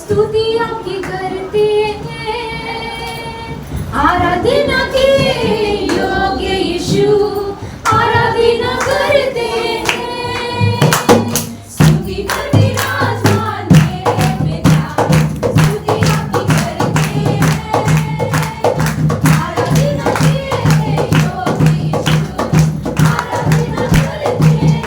स्तुति आपकी करते हैं, आराधना के योग्य यीशु, आराधना करते हैं। स्तुति पर विराजमान मेरे पिता, स्तुति आपकी करते हैं, आराधना के योग्य यीशु, आराधना करते हैं।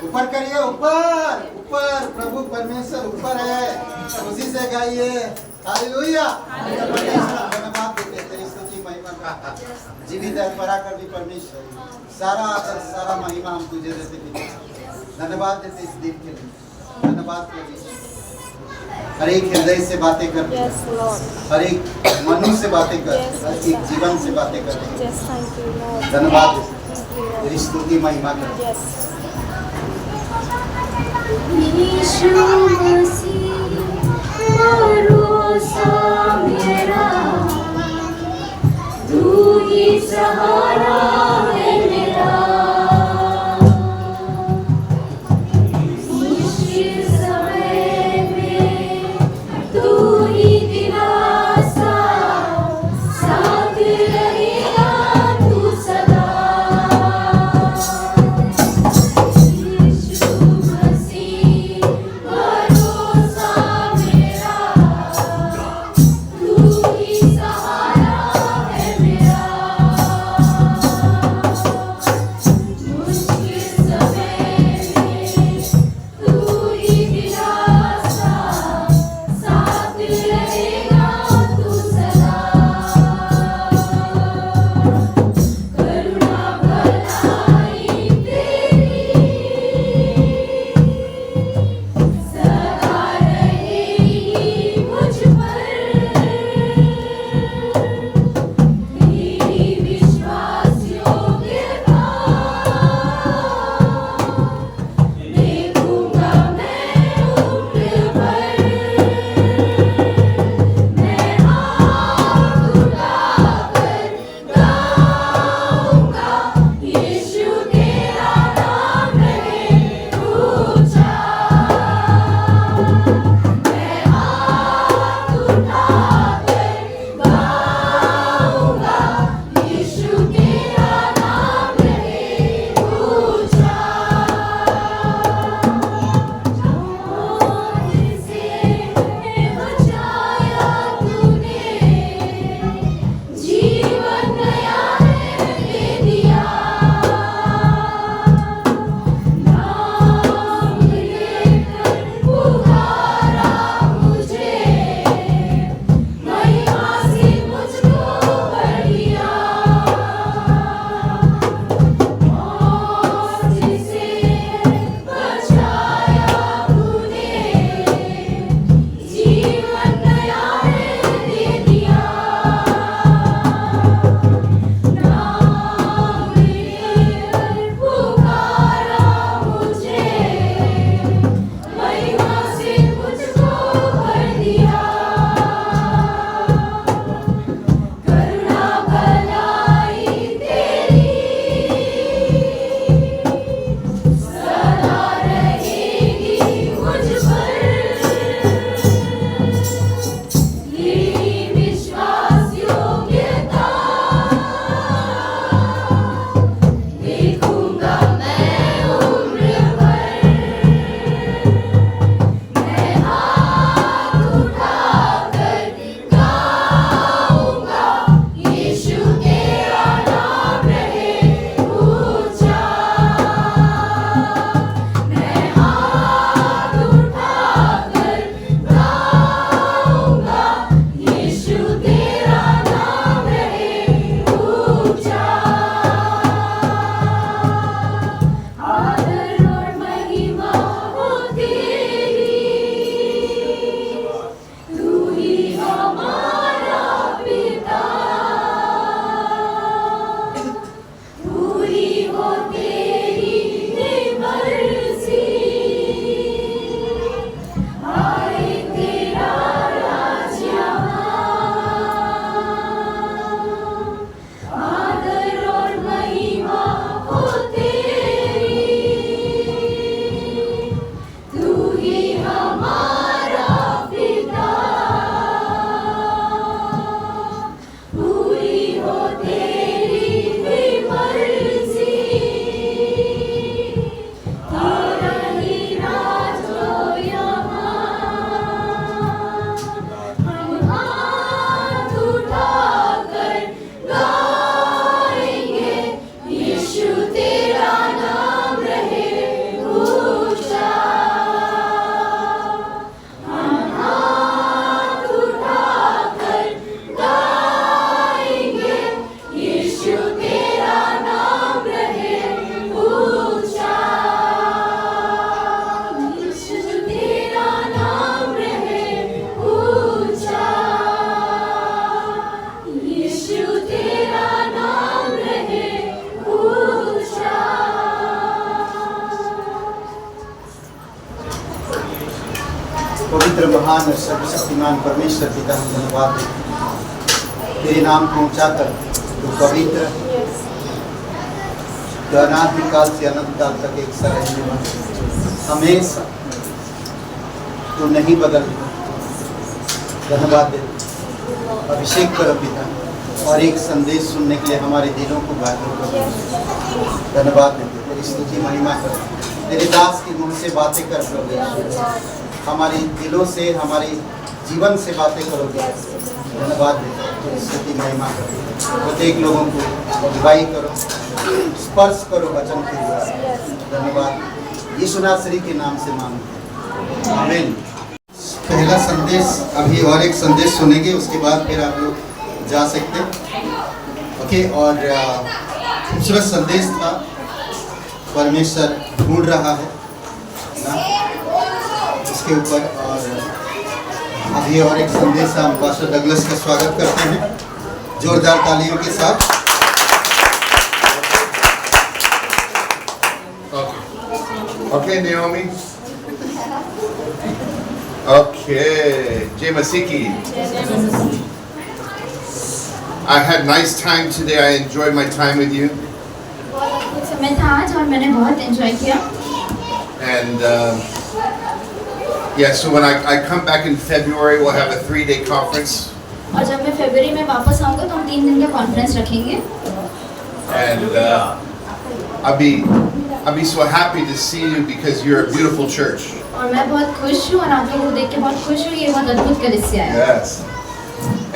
ऊपर करिए, ऊपर ऊपर, प्रभु परमेश्वर ऊपर है, उसी से गाइए हालेलुया। धन्यवाद देते तेरी स्तुति महिमा जीवित है पराक्रमी परमेश्वर, सारा आदर सारा महिमा हम तुझे देते हैं। धन्यवाद देते इस दिन के लिए, धन्यवाद प्रभु। हर एक हृदय से बातें कर, हर एक मनु से बातें कर, हर एक जीवन से बातें कर। धन्यवाद तेरी स्तुति महिमा कर। यीशु मसीह भरोसा मेरा, तू ही सहारा है मेरा। मुश्किल समय में तू ही दिलासा, साथ रहेगा तू सदा। पवित्र महान और सर्वशक्तिमान परमेश्वर पिता हम धन्यवाद देते हैं तेरे नाम को ऊंचा कर तो पवित्र जो अनादि काल से अनंत काल तक एक सा रहने वाला हमेशा तो नहीं बदलता। धन्यवाद देते अभिषेक करो पिता और एक संदेश सुनने के लिए हमारे दिलों को बाधित करो। धन्यवाद देते तेरी स्तुति महिमा करो तेरे दास के मुंह से बातें कर प्रभु हमारे दिलों से हमारे जीवन से बातें करोगे। धन्यवाद देते तेरी स्तुति महिमा करो प्रत्येक लोगों को अगुवाई करो स्पर्श करो वचन के द्वारा। धन्यवाद यीशु नासरी के नाम से मांगते हैं आमीन। पहला संदेश अभी और एक संदेश सुनेंगे उसके बाद फिर आप लोग जा सकते ओके। और खूबसूरत संदेश था परमेश्वर ढूंढ रहा है ना इसके ऊपर। और अभी और एक संदेश हम पास्टर डगलस का स्वागत करते हैं जोरदार तालियों के साथ। Okay, Naomi. Okay, Jay Masiki. I had nice time today. I enjoyed my time with you. बहुत अद्भुत समय था आज और मैंने बहुत एंजॉय किया। And yeah, so when I come back in February, we'll have a 3-day conference. और जब मैं फरवरी में वापस आऊँगा तो हम 3 दिन का कॉन्फ्रेंस रखेंगे। And I'll be so happy to see you because you're a beautiful church. और मैं बहुत खुश हूँ और आप लोगों को देख के बहुत खुश हूँ। ये बहुत अद्भुत कलीसिया है। Yes.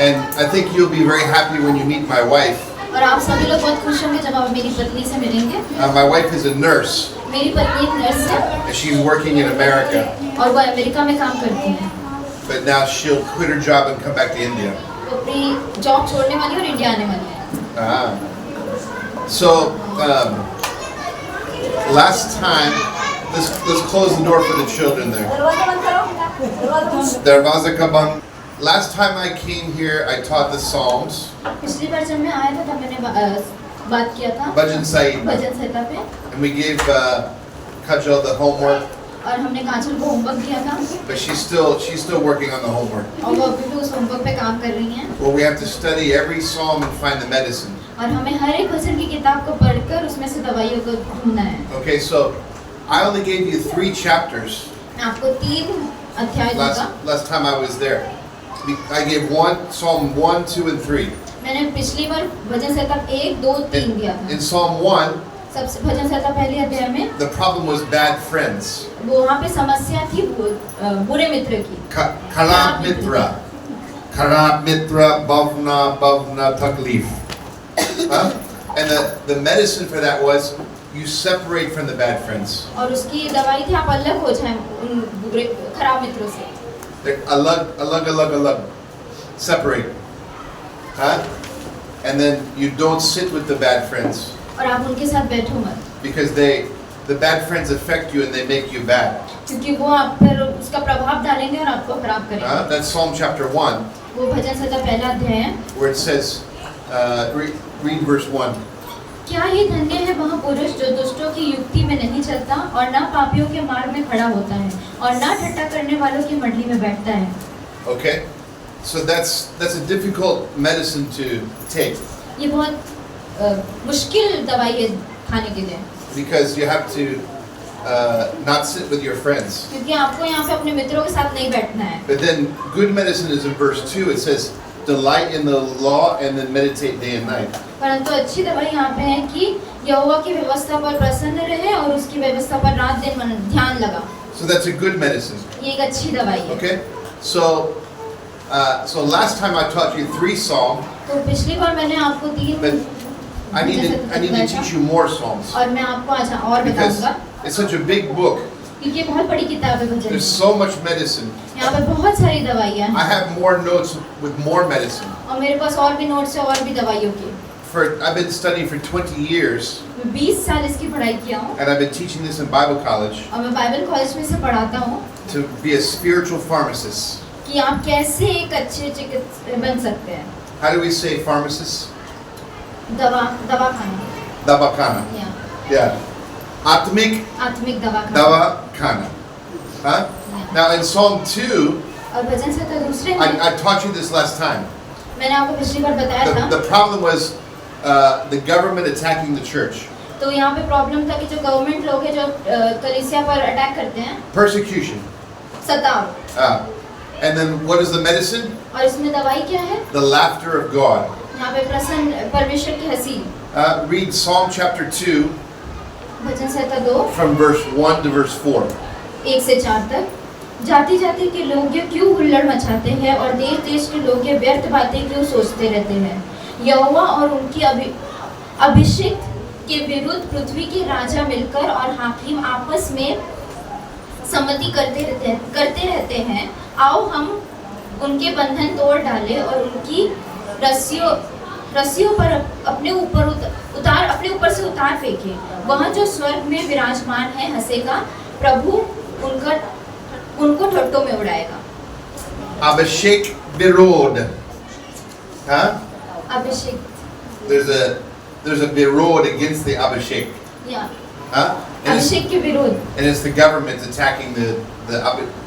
And I think you'll be very happy when you meet my wife. और आप सभी लोग बहुत खुश होंगे जब आप मेरी पत्नी से मिलेंगे। My wife is a nurse. मेरी पत्नी एक नर्स है And she's working in America. और वो अमेरिका में काम करती है। But now she'll quit her job and come back to India. वो अपनी जॉब छोड़ने वाली है और इंडिया आने वाली है। So last time, let's close the door for the children there. Darwaza ka band. Last time I came here, I taught the Psalms. पिछली बार जब मैं आया था तब मैंने बात किया था Bhajan Saeed. भजन संहिता पे And we gave Kajal the homework, और हमने काजल को होमवर्क दिया था but she's still working on the homework. और वो अभी भी उस होमवर्क पे काम कर रही हैं। Well, we have to study every psalm and find the medicine. और हमें हर एक भजन की किताब को पढ़कर उसमें से दवाइयों को ढूंढना है। Okay, so I only gave you 3 chapters. मैं आपको 3 अध्याय दूंगा। Last time I was there, I gave Psalm 1, 2, and 3. मैंने पिछली बार भजन संहिता 1, 2, 3 दिया था। In Psalm 1, सबसे भजन संहिता पहले अध्याय में the problem was bad friends. वो वहाँ पे समस्या थी बुरे मित्र की। Kharab mitra, bhavna taklif. And the medicine for that was you separate from the bad friends. और उसकी दवाई थी आप अलग हो जाएं उन बुरे खराब मित्रों से। Alag. Separate. And then you don't sit with the bad friends. और आप उनके साथ बैठो मत। Because the bad friends affect you and they make you bad. क्योंकि वो आप पर उसका प्रभाव डालेंगे और आपको खराब करेंगे। That's Psalm chapter 1. वो भजन संहिता पहला अध्याय है। Where it says, read verse 1. क्या ये धन्य है वह पुरुष जो दुष्टों की युक्ति में नहीं चलता और न पापियों के मार्ग में खड़ा होता है और न ठट्ठा करने वालों की मंडली में बैठता है। Okay, so that's a difficult medicine to take. ये बहुत मुश्किल दवाई है खाने के लिए। Because you have to not sit with your friends. क्योंकि आपको यहाँ पे अपने मित्रों के साथ नहीं बैठना है। But then good medicine is in verse 2. It says, delight in the law and then meditate day and night. परंतु अच्छी दवाई यहाँ पे है कि यहोवा की व्यवस्था पर प्रसन्न रहे और उसकी व्यवस्था पर रात दिन ध्यान लगा। So that's a good medicine. ये एक अच्छी दवाई है। Okay, so last time I taught you 3 psalms. तो पिछली बार मैंने आपको 3 But I need to teach you more psalms. और मैं आपको आज और Because बताऊंगा it's such a big book. क्योंकि ये बहुत बड़ी किताब है भजन। There's so much medicine. यहाँ पे बहुत सारी दवाइयाँ हैं। I have more notes with more medicine. और मेरे पास और भी नोट्स है और भी दवाइयों की। I've been studying for 20 years. मैं 20 साल इसकी पढ़ाई किया हूँ। And I've been teaching this in Bible college. और मैं बाइबल कॉलेज में से पढ़ाता हूँ। To be a spiritual pharmacist. कि आप कैसे एक अच्छे चिकित्सक बन सकते हैं। How do we say pharmacist? दवाखाना। Dabakana. Yeah. Atmik आत्मिक दवाखाना। Davakana. Huh? Yeah. Now in Psalm 2, और भजन संहिता दूसरे में I taught you this last time. मैंने आपको पिछली बार बताया था। The problem was the government attacking the church. तो यहाँ पे प्रॉब्लम था कि जो गवर्नमेंट लोग हैं जो कलीसिया पर अटैक करते हैं, Persecution. सताव। And then what is the medicine? और इसमें दवाई क्या है? The laughter of God. यहाँ पे प्रसन्न परमेश्वर की हंसी। Read Psalm chapter 2 bhajan Samhita 2 from verse 1 to verse 4. 1 से 4 तक। जाति जाति के लोग ये क्यों हुल्लड़ मचाते हैं और देश देश के लोग ये व्यर्थ बातें क्यों सोचते रहते हैं। यहोवा और उनकी अभिषेक के विरुद्ध पृथ्वी के राजा मिलकर और हाकिम आपस में सम्मति करते रहते हैं। आओ हम उनके बंधन तोड़ डालें और उनकी रस्सियों पर अपने ऊपर से उतार फेंकें। वह जो स्वर्ग में विराजमान है हंसेगा, प्रभु उनको ठट्टों में उड़ाएगा। Abhishek Birod. Huh? Abhishek. There's a birod against the Abhishek. या Huh? And अभिषेक के विरोध। it's the government attacking the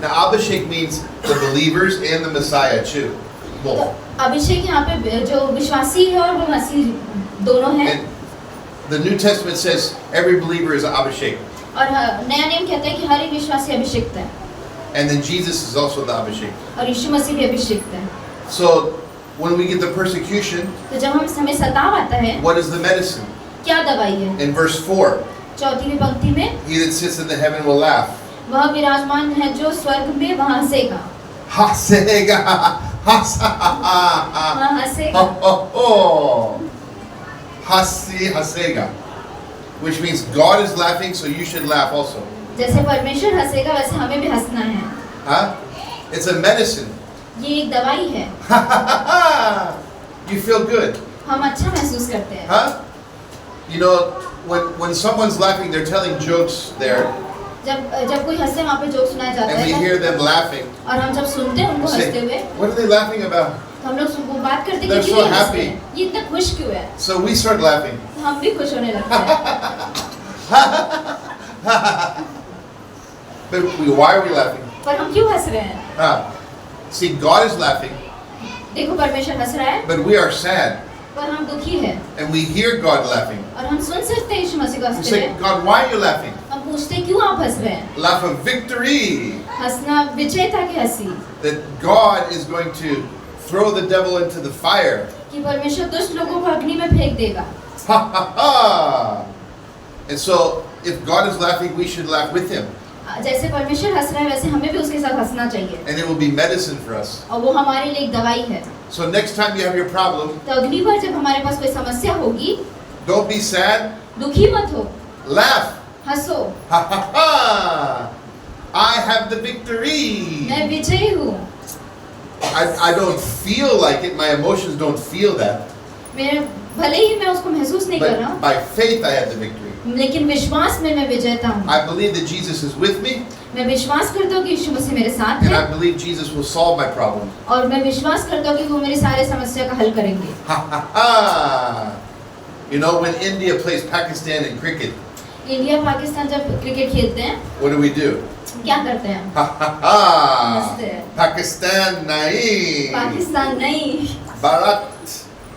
now Abhishek means the believers and the Messiah too. तो Both. अभिषेक यहाँ पे जो विश्वासी है और वो मसीह दोनों हैं। And the New Testament says every believer is an Abhishek. और नया नियम कहता है कि हर एक विश्वासी अभिषिक्त है। And then Jesus is also the Abhishek. और यीशु मसीह भी अभिषिक्त है। So when we get the persecution, तो जब हमें सताव आता है, what is the medicine? क्या दवाई है? In verse 4, चौथी पंक्ति में, he that sits in the heaven will laugh. वह विराजमान है जो स्वर्ग में वह हंसेगा। Hasega, hasa, वह हंसेगा। hasega, which means God is laughing, so you should laugh also. जैसे परमेश्वर हंसेगा वैसे हमें भी हंसना है। Huh? It's a medicine. ये एक दवाई है। You feel good. हम अच्छा महसूस करते हैं। Huh? You know, when someone's laughing, they're telling jokes there, जब कोई हंसते वहाँ पे जोक सुनाया जाता and we है hear them laughing. और हम जब सुनते हैं उनको We say, हंसते हुए, what are they laughing about? तो हम लोग वो बात करते हैं They're कि so क्यों ये हंसते happy. हैं? ये इतना खुश क्यों है? So we start laughing. तो हम भी खुश होने लगते हैं। But why are we laughing? पर हम क्यों हंस रहे हैं? See, God is laughing, देखो परमेश्वर हंस रहा है, but we are sad. पर हम दुखी हैं। And we hear God laughing. और हम सुन सकते हैं यीशु मसीह को We हंसते say, हुए। God, why are you laughing? हम पूछते हैं क्यों आप हंस रहे हैं? Laugh of victory. हंसना विजयता की हंसी, That God is going to throw the devil into the fire. कि परमेश्वर दुष्ट लोगों को अग्नि में फेंक देगा। Ha ha ha! And so, if God is laughing, we should laugh with Him. जैसे परमेश्वर हंस रहा है वैसे हमें भी उसके साथ हंसना चाहिए। And it will be medicine for us. और वो हमारे लिए एक दवाई है। So next time you have your problem, तो अगली बार जब हमारे पास कोई समस्या होगी, don't be sad, दुखी मत हो, laugh. हंसो। Ha ha ha! I have the victory. मैं विजयी हूँ। I don't feel like it. My emotions don't feel that. मेरे भले ही मैं उसको महसूस नहीं कर रहा But हूँ, by faith, I have the victory. लेकिन विश्वास में मैं विजेता हूँ। I believe that Jesus is with me, मैं विश्वास करता हूँ कि यीशु मसीह मेरे साथ and है, I believe Jesus will solve my problem. और मैं विश्वास करता हूँ कि वो मेरी सारे समस्या का हल करेंगे। Ha ha ha! You know, when India plays Pakistan in cricket, India Pakistan जब क्रिकेट खेलते हैं, what do? क्या करते हैं? Ha ha ha! हंसते हैं। Pakistan nahi! पाकिस्तान नहीं, Bharat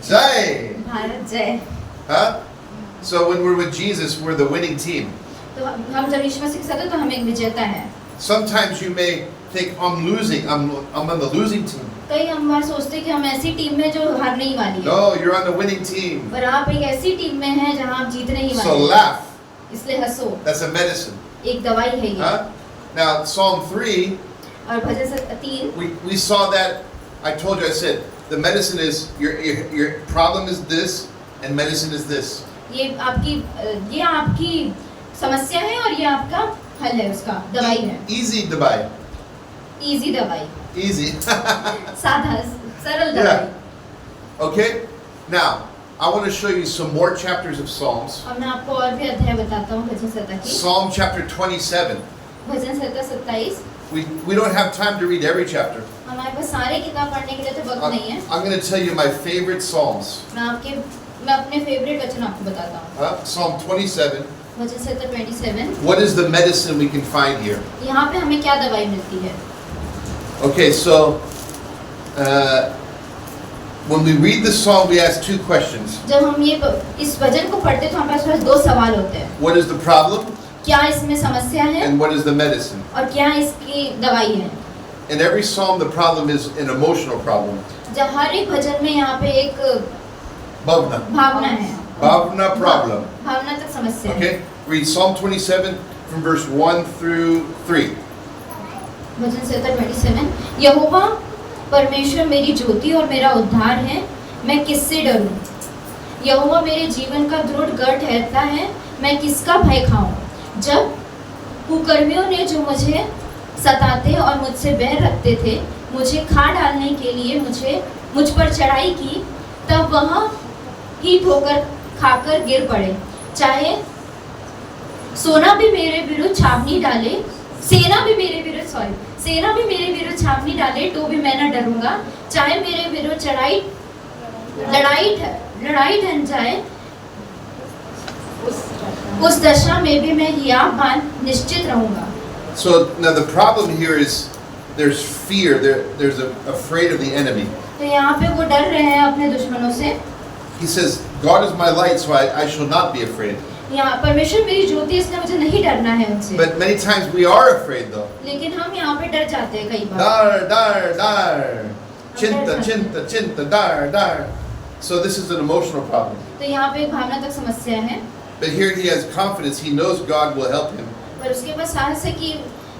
Jai! भारत जय। Huh? So when we're with Jesus, we're the winning team. तो हम जब यीशु मसीह के साथ हैं तो हम एक विजेता हैं। Sometimes you may think, I'm losing, I'm on the losing team. कई हम बार सोचते हैं कि हम ऐसी टीम में जो हारने ही वाली है, No, you're on the winning team. पर आप एक ऐसी टीम में हैं जहां आप जीतने ही So वाले हैं। laugh. इसलिए हंसो, That's a medicine. एक दवाई है ये। Huh? Now, Psalm 3, और भजन 3 we saw that. I told you, I said, the medicine is, your problem is this, and medicine is this. ये आपकी समस्या है और ये आपका हल है, उसका दवाई है। Easy Dubai. इजी दवाई, Easy. साधा सरल दवाई। Okay? Now, I want to show you some more chapters of Psalms. अब मैं आपको और भी अध्याय बताता हूँ भजन संहिता की। Psalm chapter 27. Bhajan Samhita 27। We don't have time to read every chapter. हमारे पास सारे किताब पढ़ने के लिए तो वक्त नहीं है। I'm going to tell you my favorite Psalms. मैं अपने फेवरेट वचन आपको बताता हूँ। Psalm 27. वचन 27। What is the medicine we can find here? यहाँ पे हमें क्या दवाई मिलती है? Okay, so when we read the psalm, we ask two questions. जब हम ये इस वचन को पढ़ते तो हमारे पास दो सवाल होते हैं। What is the problem? क्या इसमें समस्या है And what is the medicine? और क्या इसकी दवाई है? In every psalm, the problem is an emotional problem. जब हर एक भजन में यहाँ पे एक Bhavna. भावना है, Bhavna problem. भावना तक समस्या है। Okay? Read Psalm 27 from verse 1 through 3. वचन 27। यहोवा परमेश्वर मेरी ज्योति और मेरा उद्धार है, मैं किससे डरूं? यहोवा मेरे जीवन का दृढ़ गढ़ ठहरता है, मैं किसका भय खाऊं? जब कुकर्मियों ने जो मुझे सताते और मुझसे बैर रखते थे, मुझे खा डालने के लिए मुझ पर चढ़ाई की, तब वह ही ठोकर खाकर गिर पड़े। चाहे सोना भी मेरे विरुद्ध छावनी डाले, सेना भी मेरे विरुद्ध छावनी डाले तो भी मैं न डरूंगा। चाहे मेरे विरुद्ध लड़ाई ढन जाए, उस दशा में भी मैं हियाव निश्चित रहूंगा। So now the problem here is there's fear. There's afraid of the enemy. तो यहाँ पे वो डर रहे हैं अपने दुश्मनों से। He says, God is my light, so I shall not be afraid. यहाँ परमेश्वर मेरी ज्योति, इसलिए मुझे नहीं डरना है उनसे। But many times we are afraid though. लेकिन हम यहाँ पे डर जाते हैं कई बार। Dar. Chinta, dar. So this is an emotional problem. तो यहाँ पे एक भावना तक समस्या है। But here he has confidence. He knows God will help him. पर उसके पास साहस है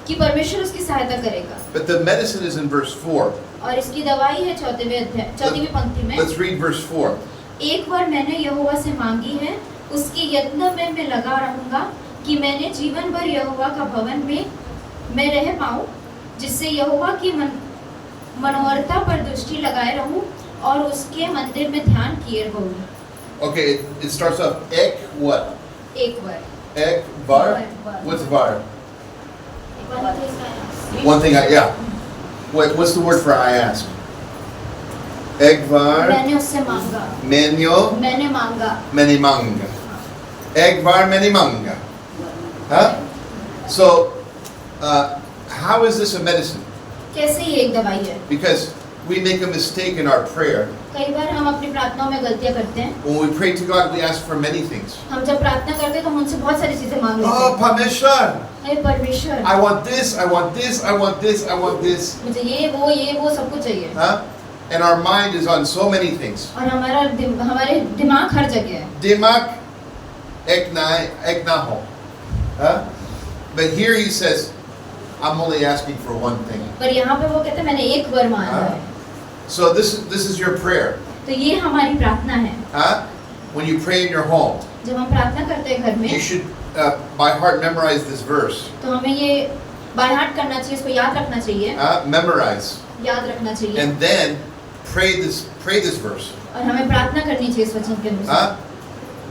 कि परमेश्वर उसकी सहायता करेगा। But the medicine is in verse 4. और इसकी दवाई है चौथी पंक्ति में। Let's read verse 4. एक बार मैंने यहोवा से मांगी है, उसके यत्न में मैं लगा रहूंगा कि मैंने जीवन भर यहोवा का भवन में मैं रह पाऊं, जिससे यहोवा की मनोहरता पर दृष्टि लगाए रहूं और उसके मंदिर में ध्यान किए रहूं। Okay, it starts off ek what? एक बार। Ek var. Var. What's var? One thing yeah. What's the word for I ask? Ek var. मैंने उससे मांगा। Menyo. मैंने मांगा। Menimanga. Ek var menimanga. Huh? So, how is this a medicine? कैसे ये एक दवाई है? Because we make a mistake in our prayer. कई बार हम अपनी प्रार्थनाओं में गलतियां करते हैं। When we pray to God, we ask for many things. हम जब प्रार्थना करते हैं तो हम उनसे बहुत सारी चीजें मांग लेते Oh, हैं। permission. हे परमेश्वर, I want this, I want this, I want this, I want this. मुझे ये वो सब कुछ चाहिए। Huh? And our mind is on so many things. और हमारे दिमाग हर जगह है। Dimak ek na ho. Huh? But here he says, I'm only asking for one thing. पर यहाँ पे वो कहते हैं मैंने एक वर मांगा है। So this is your prayer. तो ये हमारी प्रार्थना है। Huh? When you pray in your home, जब हम प्रार्थना करते हैं घर में, you should by heart memorize this verse. तो हमें ये बाय हार्ट करना चाहिए, इसको याद रखना चाहिए। Memorize. याद रखना चाहिए। And then pray this verse. और हमें प्रार्थना करनी चाहिए इस वचन के अनुसार।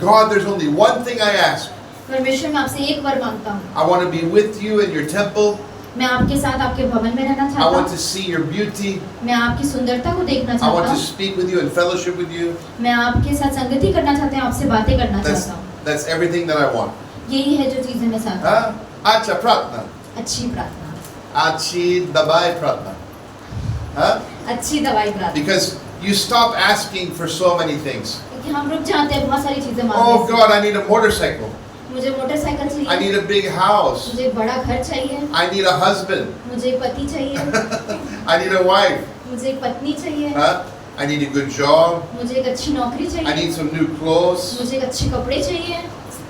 God, there's only one thing I ask. परमेश्वर, मैं आपसे एक वर मांगता हूँ। I want to be with you in your temple. मैं आपके साथ आपके भवन में रहना I चाहता want to हूँ। see your beauty. मैं आपकी सुंदरता को देखना I चाहता want to हूँ। speak with you and fellowship with you. मैं आपके साथ संगति करना चाहता हूँ, आपसे बातें करना चाहता हूँ। That's everything that I want. यही है जो चीजें मैं चाहता हूँ। Acha pratna. अच्छी प्रार्थना, Achi dabai pratna. अच्छी दवाई प्रार्थना। Because you stop asking for so many things. क्योंकि हम रुक जाते हैं बहुत सारी चीजें Oh मांगने से। God, I need a motorcycle. मुझे मोटरसाइकिल I चाहिए, need a big house. मुझे एक बड़ा घर चाहिए, I need a husband. मुझे एक पति चाहिए, I need a wife. मुझे एक पत्नी चाहिए, I need a good job. मुझे एक अच्छी नौकरी I चाहिए, need some new clothes. मुझे एक अच्छे कपड़े चाहिए,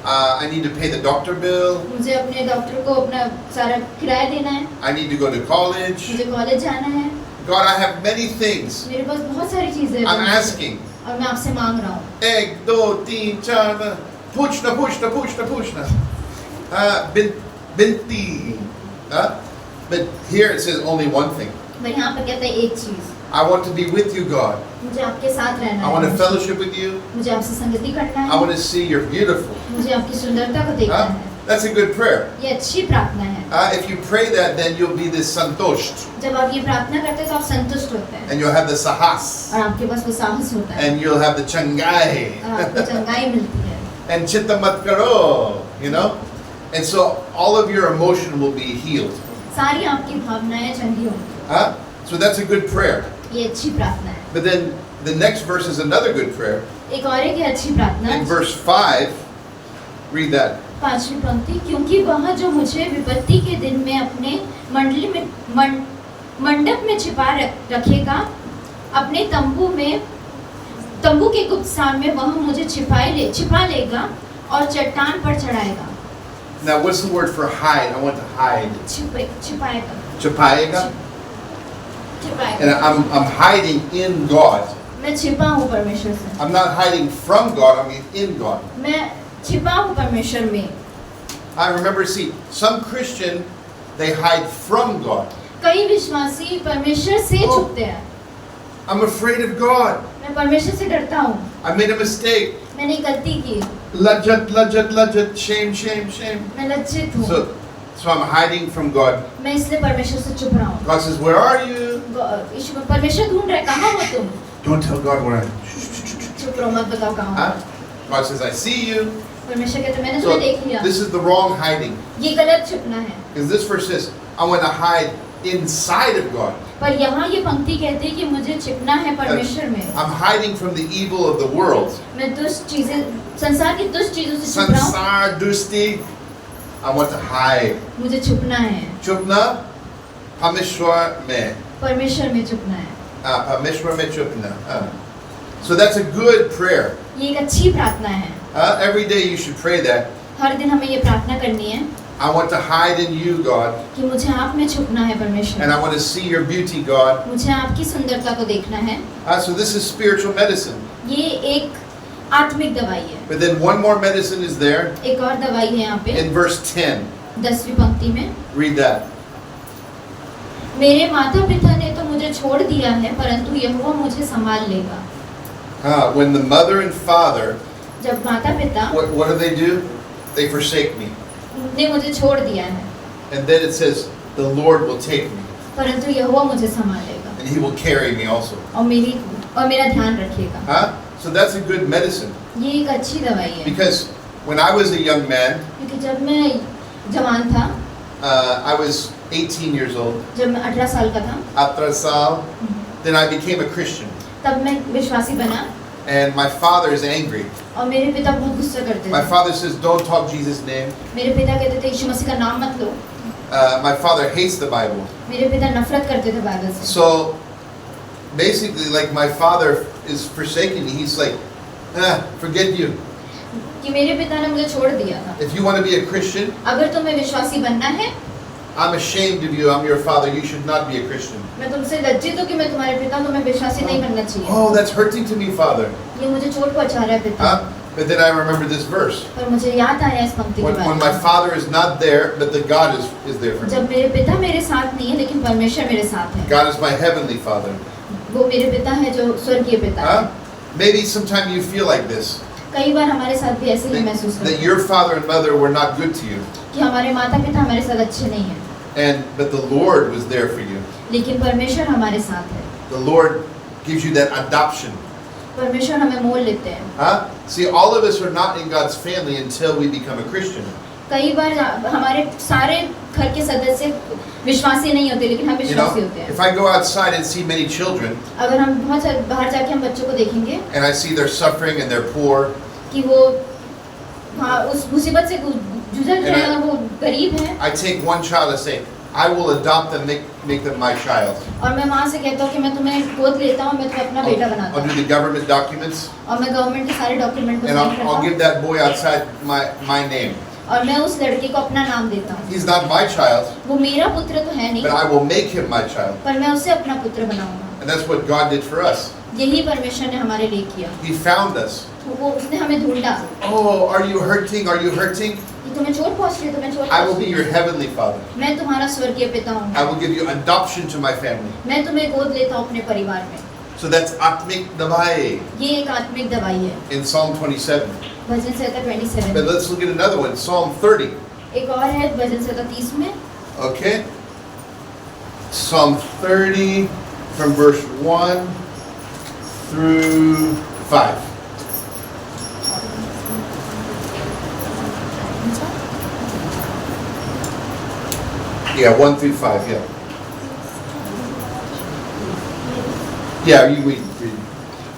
I need to pay the doctor bill. मुझे अपने डॉक्टर को अपना सारा किराया देना है, I need to go to college. मुझे कॉलेज जाना है। God, I have many things. मेरे पास बहुत सारी चीजें हैं I'm asking. और मैं आपसे मांग रहा हूँ। Ek, do, teen, char, pushna. Binti. But here it says only one thing. पर यहाँ पर कहता है एक चीज, I want to be with you, God. मुझे आपके साथ रहना I want to है, fellowship with you. मुझे आपसे संगति करना I है, want to see you're beautiful. मुझे आपकी सुंदरता को देखना है। That's a good prayer. ये अच्छी प्रार्थना है। If you pray that, then you'll be this santosht. जब आप ये प्रार्थना करते हैं तो आप संतुष्ट होते हैं And you'll have the sahas. और आपके पास वो साहस होता है And you'll have the changai. और आपको चंगाई मिलती है। And chitta mat karo. you know? And so all of your emotion will be healed. सारी आपकी भावनाएं चंगी होंगी। Huh? So that's a good prayer. ये अच्छी प्रार्थना है। But then the next verse is another good prayer. एक और एक अच्छी प्रार्थना In verse 5, read that. 5वीं पंक्ति, क्योंकि वह जो मुझे विपत्ति के दिन में अपने मंडप में छिपा रखेगा, अपने तंबू के गुप्त स्थान में वह मुझे छिपा लेगा और चट्टान पर चढ़ाएगा। Now what's the word for hide? I want to hide. छिपाएगा। Chapaiga? And I'm hiding in God. मैं छिपा हूँ परमेश्वर से। I'm not hiding from God, I mean in God. मैं छिपा हूँ परमेश्वर में। I remember, see, some Christian, they hide from God. कई विश्वासी परमेश्वर से छुपते हैं। I'm afraid of God. मैं परमेश्वर से डरता हूँ। I made a mistake. मैंने गलती की। Lajjat, shame. मैं लज्जित हूँ। So I'm hiding from God. मैं इसलिए परमेश्वर से छुप रहा हूँ। God says, where are you? परमेश्वर ढूंढ रहे, कहाँ हो तुम? Don't tell God where I am. चुप रहो, मत बताओ कहाँ हो। Huh? God says, I see you. परमेश्वर कहते मैंने So तुम्हें देख लिया। this is the wrong hiding. ये गलत छुपना है। Because this verse says, I want to hide inside of God. पर यहाँ ये पंक्ति कहती है कि मुझे छिपना है परमेश्वर में। I'm hiding from the evil of the world. मैं दुष्ट चीजें, संसार की दुष्ट चीजों से छुप रहा हूँ। Sansar dusti. I want to hide. मुझे छुपना है। Chupna, Parmeshwar mein. परमेश्वर में छुपना है। Parmeshwar mein chupna. So that's a good prayer. ये एक अच्छी प्रार्थना है। Every day you should pray that. हर दिन हमें ये प्रार्थना करनी है I want to hide in you, God. कि मुझे आप में छुपना है परमेश्वर। And I want to see your beauty, God. मुझे आपकी सुंदरता को देखना है। So this is spiritual medicine. ये एक आत्मिक दवाई है। But then one more medicine is there एक और दवाई है यहाँ पे in verse 10. 10वीं पंक्ति में। Read that. मेरे माता पिता ने तो मुझे छोड़ दिया है, परंतु यहोवा मुझे संभाल लेगा। When the mother and father, जब माता पिता what do? They forsake me. ने मुझे छोड़ दिया है, And then it says, the Lord will take me. परंतु यहोवा मुझे संभालेगा And he will carry me also. और मेरा ध्यान रखेगा। So that's a good medicine. ये एक अच्छी दवाई है। Because when I was a young man, क्योंकि जब मैं जवान था, I was 18 years old. जब मैं 18 साल का था, 18 साल, then I became a Christian. तब मैं विश्वासी बना And my father is angry. और मेरे पिता बहुत गुस्सा करते My थे। father says, don't talk Jesus' name. मेरे पिता कहते थे यीशु मसीह का नाम मत लो। My father hates the Bible. मेरे पिता नफरत करते थे बाइबल से। So basically, like my father is forsaking me. He's like, forget you. कि मेरे पिता ने मुझे छोड़ दिया था। If you want to be a Christian, अगर तुम्हें विश्वासी बनना है, I'm ashamed of you. I'm your father. You should not be a Christian. मैं तुमसे लज्जित हूँ कि मैं तुम्हारे पिता हूँ, तुम्हें विश्वासी नहीं बनना चाहिए। Oh, that's hurting to me, Father. ये मुझे चोट पहुँचा रहा है पिता। But then I remember this verse. पर मुझे याद आया इस पंक्ति के When बारे my में। father is not there, but the God is there for me. जब मेरे पिता मेरे साथ नहीं है, लेकिन परमेश्वर मेरे साथ है। God is my heavenly Father. वो मेरे पिता है जो स्वर्गीय पिता है। Maybe sometime you feel like this. कई बार हमारे साथ भी ऐसे ही महसूस That होता your father and mother were not good to you. है कि हमारे माता पिता हमारे साथ अच्छे नहीं हैं, But the Lord was there for you. लेकिन परमेश्वर हमारे साथ है। The Lord gives you that adoption. परमेश्वर हमें मोल लेते हैं। See, all of us are not in God's family until we become a Christian. कई बार हमारे सारे घर के सदस्य विश्वासी नहीं होते, लेकिन हम You विश्वासी know, होते हैं। if I go outside and see many children, अगर हम बाहर जाके हम बच्चों को देखेंगे and I see they're suffering and they're poor, कि वो उस मुसीबत से जूझ रहे हैं और वो गरीब हैं, I take one child and say, I will adopt them, make them my child. और मैं वहाँ से कहता हूँ कि मैं तुम्हें गोद लेता हूँ, मैं तुम्हें अपना बेटा बनाता I'll do हूँ, the government documents, और मैं गवर्नमेंट के सारे डॉक्यूमेंट को and साइन करता I'll give हूँ, that boy outside my name. और मैं उस लड़के को अपना नाम देता हूँ। He's not my child, वो मेरा पुत्र तो है but नहीं, I will make him my child. पर मैं उसे अपना पुत्र बनाऊंगा। And that's what God did for us. यही परमेश्वर ने हमारे लिए किया। He found us. वो उसने हमें ढूंढा। Oh, are you hurting? Are you hurting? कि तुम्हें चोट पहुँच रही है, तुम्हें चोट I will पहुँच be रही your है। heavenly Father. मैं तुम्हारा स्वर्गीय पिता हूँ। I will give you adoption to my family. मैं तुम्हें गोद लेता हूँ अपने परिवार में। So that's Atmik Davai ये एक आत्मिक दवाई है। in Psalm 27. Bhajan Samhita 27। But let's look at another one, Psalm 30. एक और है भजन संहिता 30 में। Okay? Psalm 30 from verse 1 through 5. Yeah, 1 through 5, yeah. Yeah, you read.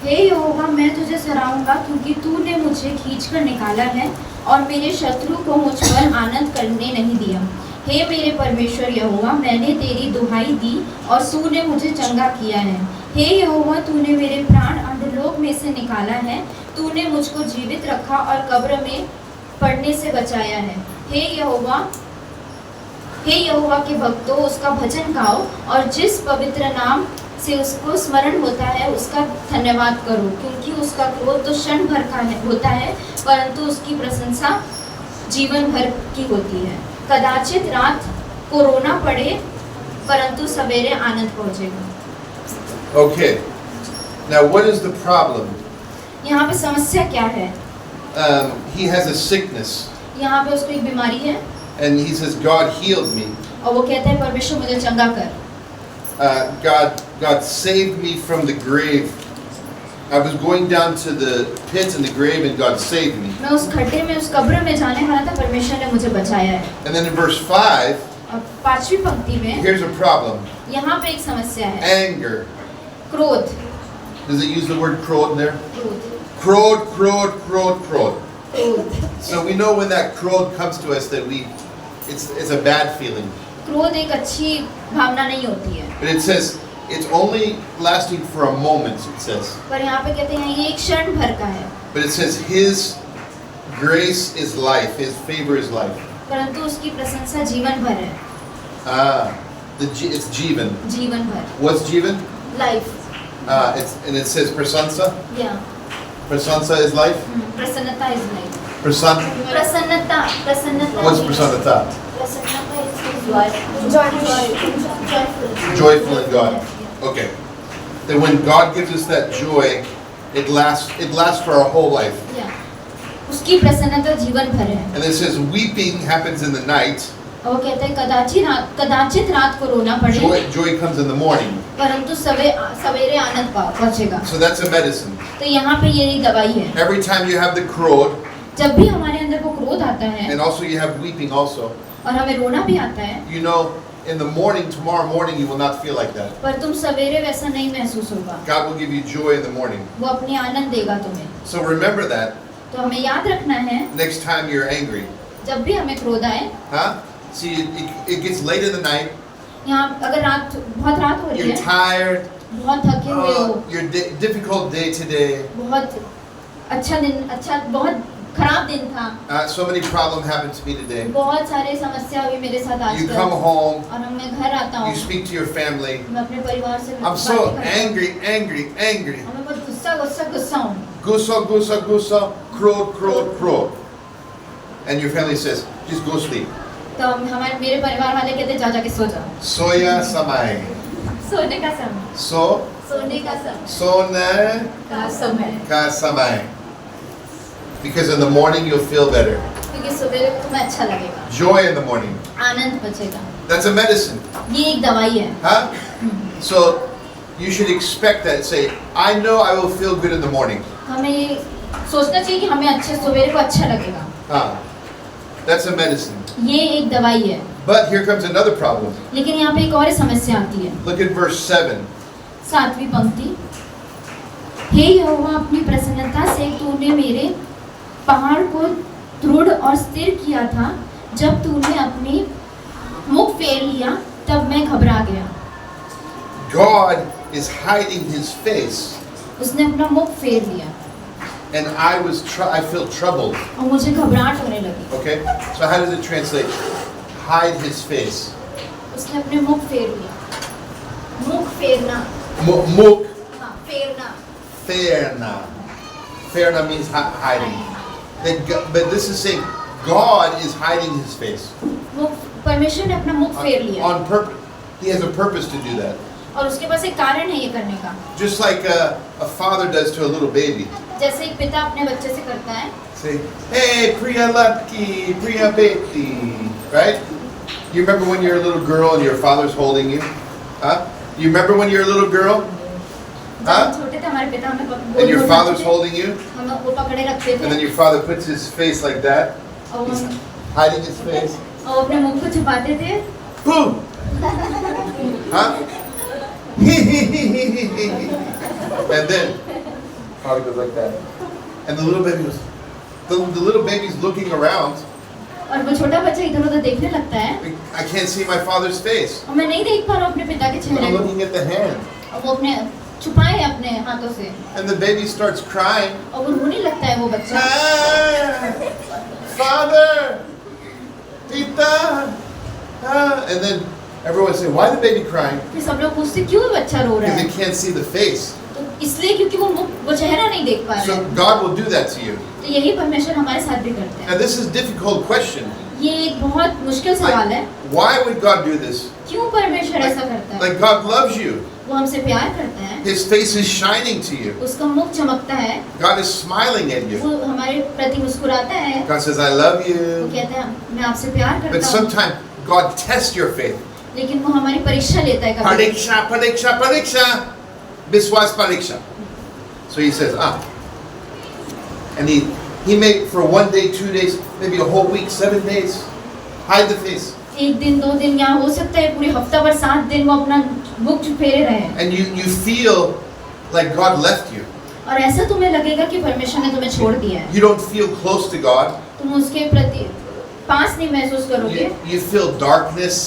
हे यहोवा, मैं तुझे सराहूंगा क्योंकि तूने मुझे खींचकर निकाला है और मेरे शत्रु को मुझ पर आनंद करने नहीं दिया। हे मेरे परमेश्वर यहोवा, मैंने तेरी दुहाई दी और तूने मुझे चंगा किया है। हे यहोवा, तूने मेरे प्राण अधोलोक में से निकाला है। तूने मुझको जीवित रखा और कब्र में पड़ने से बचाया है। हे यहोवा के भक्तों, उसका भजन गाओ और जिस पवित्र नाम से उसको स्मरण होता है उसका धन्यवाद करो, क्योंकि उसका क्रोध तो क्षण भर का होता है, परंतु उसकी प्रशंसा जीवन भर की होती है। कदाचित रात को रोना पड़े, परंतु सवेरे आनंद पहुंचेगा। Okay. Now, what is the problem? यहाँ पे समस्या क्या है? He has a sickness, यहाँ पे उसको एक बीमारी है and he says, God healed me. और वो कहता है परमेश्वर मुझे चंगा कर। God saved me from the grave. I was going down to the pit and the grave, and God saved me. मैं उस खड्डे में, उस कब्र में जाने वाला था, परमेश्वर ने मुझे बचाया है। And then in verse 5, और 5वीं पंक्ति में here's a problem. यहाँ पे एक समस्या है, Anger. क्रोध। Does it use the word crowed in there? क्रोध, Crowed, crowed, crowed, crowed. क्रोध। So we know when that crowed comes to us that it's a bad feeling. क्रोध एक अच्छी भावना नहीं होती है। But it says it's only lasting for a moment, it says. पर यहाँ पे कहते हैं ये एक क्षण भर का है। But it says His grace is life, His favor is life. परंतु उसकी प्रशंसा जीवन भर है। It's Jivan. जीवन भर। What's Jivan? Life. And it says prasansa. या Prasansa is life. प्रसन्नता इज लाइफ। Prasanna. प्रसन्नता। What's prasannata? प्रसन्नता is joyful. Joyful in God. Okay. That when God gives us that joy, it lasts for our whole life. या उसकी प्रसन्नता जीवन भर है। And it says weeping happens in the night. और वो कहते हैं कदाचित रात को रोना पड़े, Joy comes in the morning. परंतु सवेरे आनंद पहुंचेगा। So that's a medicine. तो यहाँ पे ये एक दवाई है। Every time you have the crowd, जब भी हमारे अंदर वो क्रोध आता है and also you have weeping also, और हमें रोना भी आता है, you know, in the morning, tomorrow morning, you will not feel like that. पर तुम सवेरे वैसा नहीं महसूस होगा। God will give you joy in the morning. वो अपनी आनंद देगा तुम्हें। So remember that तो हमें याद रखना है next time you're angry. जब भी हमें क्रोध आए, Huh? See, it gets late in the night, यहाँ अगर बहुत रात हो रही you're है, tired, बहुत थके हुए हो, your difficult day today, बहुत खराब दिन था, so many problems happened to me today. बहुत सारे समस्या हुई मेरे साथ आज You come home, और मैं घर आता you हूँ, speak to your family. मैं अपने परिवार से I'm so बातें करता हूँ, angry. और मैं बहुत गुस्सा हूँ, Gusa, crowed. And your family says, just go sleep. तो मेरे परिवार वाले कहते जा जाके सो जाओ। Soya samay. सोने का समय, सोने का समय, Sona का समय, ka samay. Because in the morning you'll feel better. क्योंकि सवेरे को तुम्हें अच्छा लगेगा, Joy in the morning. आनंद बचेगा। That's a medicine. ये एक दवाई है। Huh? So you should expect that. Say, I know I will feel good in the morning. हमें ये सोचना चाहिए कि हमें सवेरे को अच्छा लगेगा। Huh? That's a medicine. ये एक दवाई है। But here comes another problem. लेकिन यहाँ पे एक और समस्या आती है। Look at verse 7. 7वीं पंक्ति, हे यहोवा, अपनी प्रसन्नता से तूने मेरे पहाड़ को दृढ़ और स्थिर किया था। जब तूने अपनी मुख फेर लिया तब मैं घबरा गया। God is hiding His face, उसने अपना मुख फेर लिया and I feel troubled. और मुझे घबराहट होने लगी। Okay? So how does it translate? Hide His face. उसने अपने मुख फेर लिया। मुख फेरना, Muk हाँ, फेरना, Ferna means hiding. But this is saying God is hiding His face. परमेश्वर ने अपना मुख फेर लिया On purpose. He has a purpose to do that. और उसके पास एक कारण है ये करने का। Just like a father does to a little baby. जैसे एक पिता अपने बच्चे से करता है, Say, hey, Priya Latki, Priya Beti, right? You remember when you're a little girl and your father's holding you? Huh? You remember when you're a little girl? जब हम छोटे थे हमारे पिता हमें And your father's holding you? हम वो पकड़े रखते And then थे your father puts his face like that, और hiding his face. अपने मुख को छुपाते थे poo. Huh? And then Holly goes like that. And the little baby goes, the little baby's looking around. और वो छोटा बच्चा इधर उधर देखने लगता है I can't see my father's face. और मैं नहीं देख पा रहा हूँ अपने पिता के I'm चेहरे को looking at the hand. और वो अपने छुपाए है अपने हाथों से And the baby starts crying. और वो रोने लगता है वो बच्चा Ah, Father, Tita. Ah. And then everyone say, why the baby crying? फिर सब लोग पूछते क्यों बच्चा रो रहा Because है they can't see the face. तो इसलिए क्योंकि वो चेहरा नहीं देख पा रहे So हैं God will do that to you. तो यही परमेश्वर हमारे साथ भी करते हैं Now this is a difficult question. ये एक बहुत मुश्किल सवाल है Like, why would God do this? क्यों परमेश्वर ऐसा करता है Like God loves you. वो हमसे प्यार करता है His face is shining to you. उसका मुख चमकता है God is smiling at you. वो हमारे प्रति मुस्कुराता है God says, I love वो you. कहता है मैं आपसे प्यार But करता हूँ sometimes God tests your faith. लेकिन वो हमारी परीक्षा लेता है कभी Pariksha, pariksha, pariksha. Biswas pariksha. So he says, And he may for 1 day, 2 days, maybe a whole week, 7 days, hide the face. एक दिन 2 दिन या हो सकता है पूरी हफ्ता भर 7 दिन वो अपना मुख फेरे रहे And you feel like God left you. और ऐसा तुम्हें लगेगा कि परमेश्वर ने तुम्हें छोड़ दिया है You don't feel close to God. तुम उसके प्रति पास नहीं महसूस करोगे You feel darkness.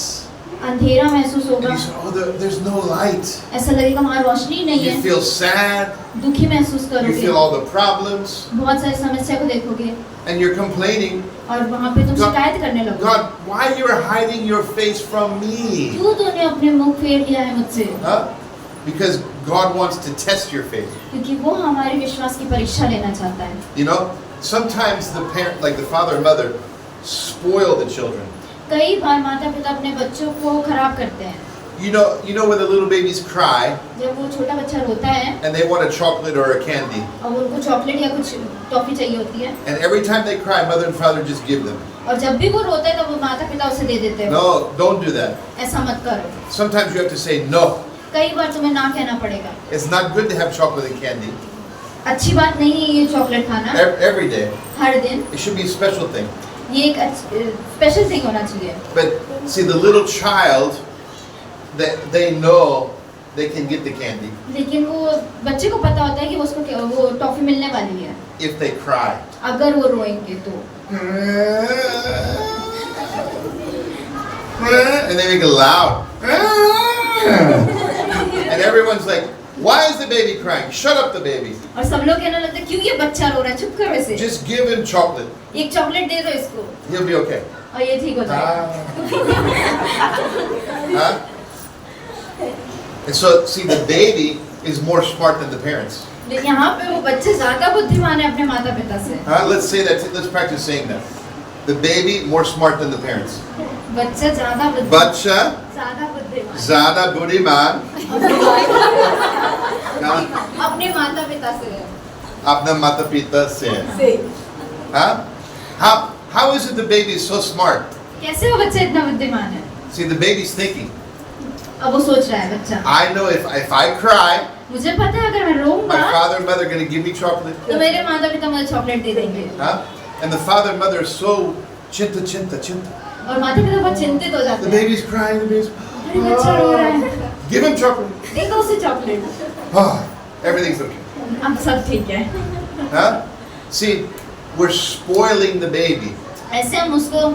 अंधेरा महसूस And होगा you say, there's no light. ऐसा लगेगा वहाँ रोशनी नहीं You है feel sad. दुखी महसूस You करोगे feel all the problems. बहुत सारी समस्या को देखोगे And you're complaining, और वहाँ पे तुम God- शिकायत करने लगोगे God, why you're hiding your face from me? क्यों तूने अपने मुख फेर लिया है मुझसे Huh? Because God wants to test your faith. क्योंकि वो हमारे विश्वास की परीक्षा लेना चाहता है You know, sometimes the parent, like the father and mother, spoil the children. कई बार माता पिता अपने बच्चों को खराब करते हैं You know when the little babies cry जब वो छोटा बच्चा रोता है and they want a chocolate or a candy, और उनको चॉकलेट या कुछ टॉफी चाहिए होती है and every time they cry, mother and father just give them. और जब भी वो रोता है तब वो माता पिता उसे दे देते हैं No, don't do that. ऐसा मत करो Sometimes you have to say no. कई बार तुम्हें ना कहना पड़ेगा It's not good to have chocolate and candy अच्छी बात नहीं है ये चॉकलेट खाना every day. हर दिन It should be a special thing. ये एक स्पेशल थिंग होना चाहिए But see, the little child, they know they can get the candy लेकिन वो बच्चे को पता होता है कि उसको वो टॉफी मिलने वाली है if they cry. अगर वो रोएंगे तो And they make it loud. And everyone's like, why is the baby crying? Shut up the baby. और सब लोग कहने लगते हैं क्यों ये बच्चा रो रहा है चुप करो इसे Just give him chocolate. एक चॉकलेट दे दो इसको He'll be okay. और ये ठीक हो जाएगा Huh? And so, see, the baby is more smart than the parents. लेकिन यहाँ पे वो बच्चे ज्यादा बुद्धिमान है अपने माता पिता से Let's say that. Let's practice saying that. The baby more smart than the parents. बच्चा ज्यादा बुद्धिमान Bacha zada buddhiman. अपने माता पिता से Apna mata pita se. Huh? How is it the baby is so smart? कैसे वो बच्चा इतना बुद्धिमान है See, the baby's thinking. अब वो सोच रहा है बच्चा I know if I cry, मुझे पता है अगर मैं my रोऊंगा father and mother are going to give me chocolate. तो मेरे माता पिता मुझे चॉकलेट दे देंगे Huh? And the father and mother are so chinta. और माता पिता बहुत चिंतित हो The जाते हैं baby's crying. The baby's. अरे बच्चा रो रहा है Give him chocolate. दे दो उसे चॉकलेट Oh, everything's okay. अब सब ठीक है Huh? See, we're spoiling the baby. ऐसे हम उसको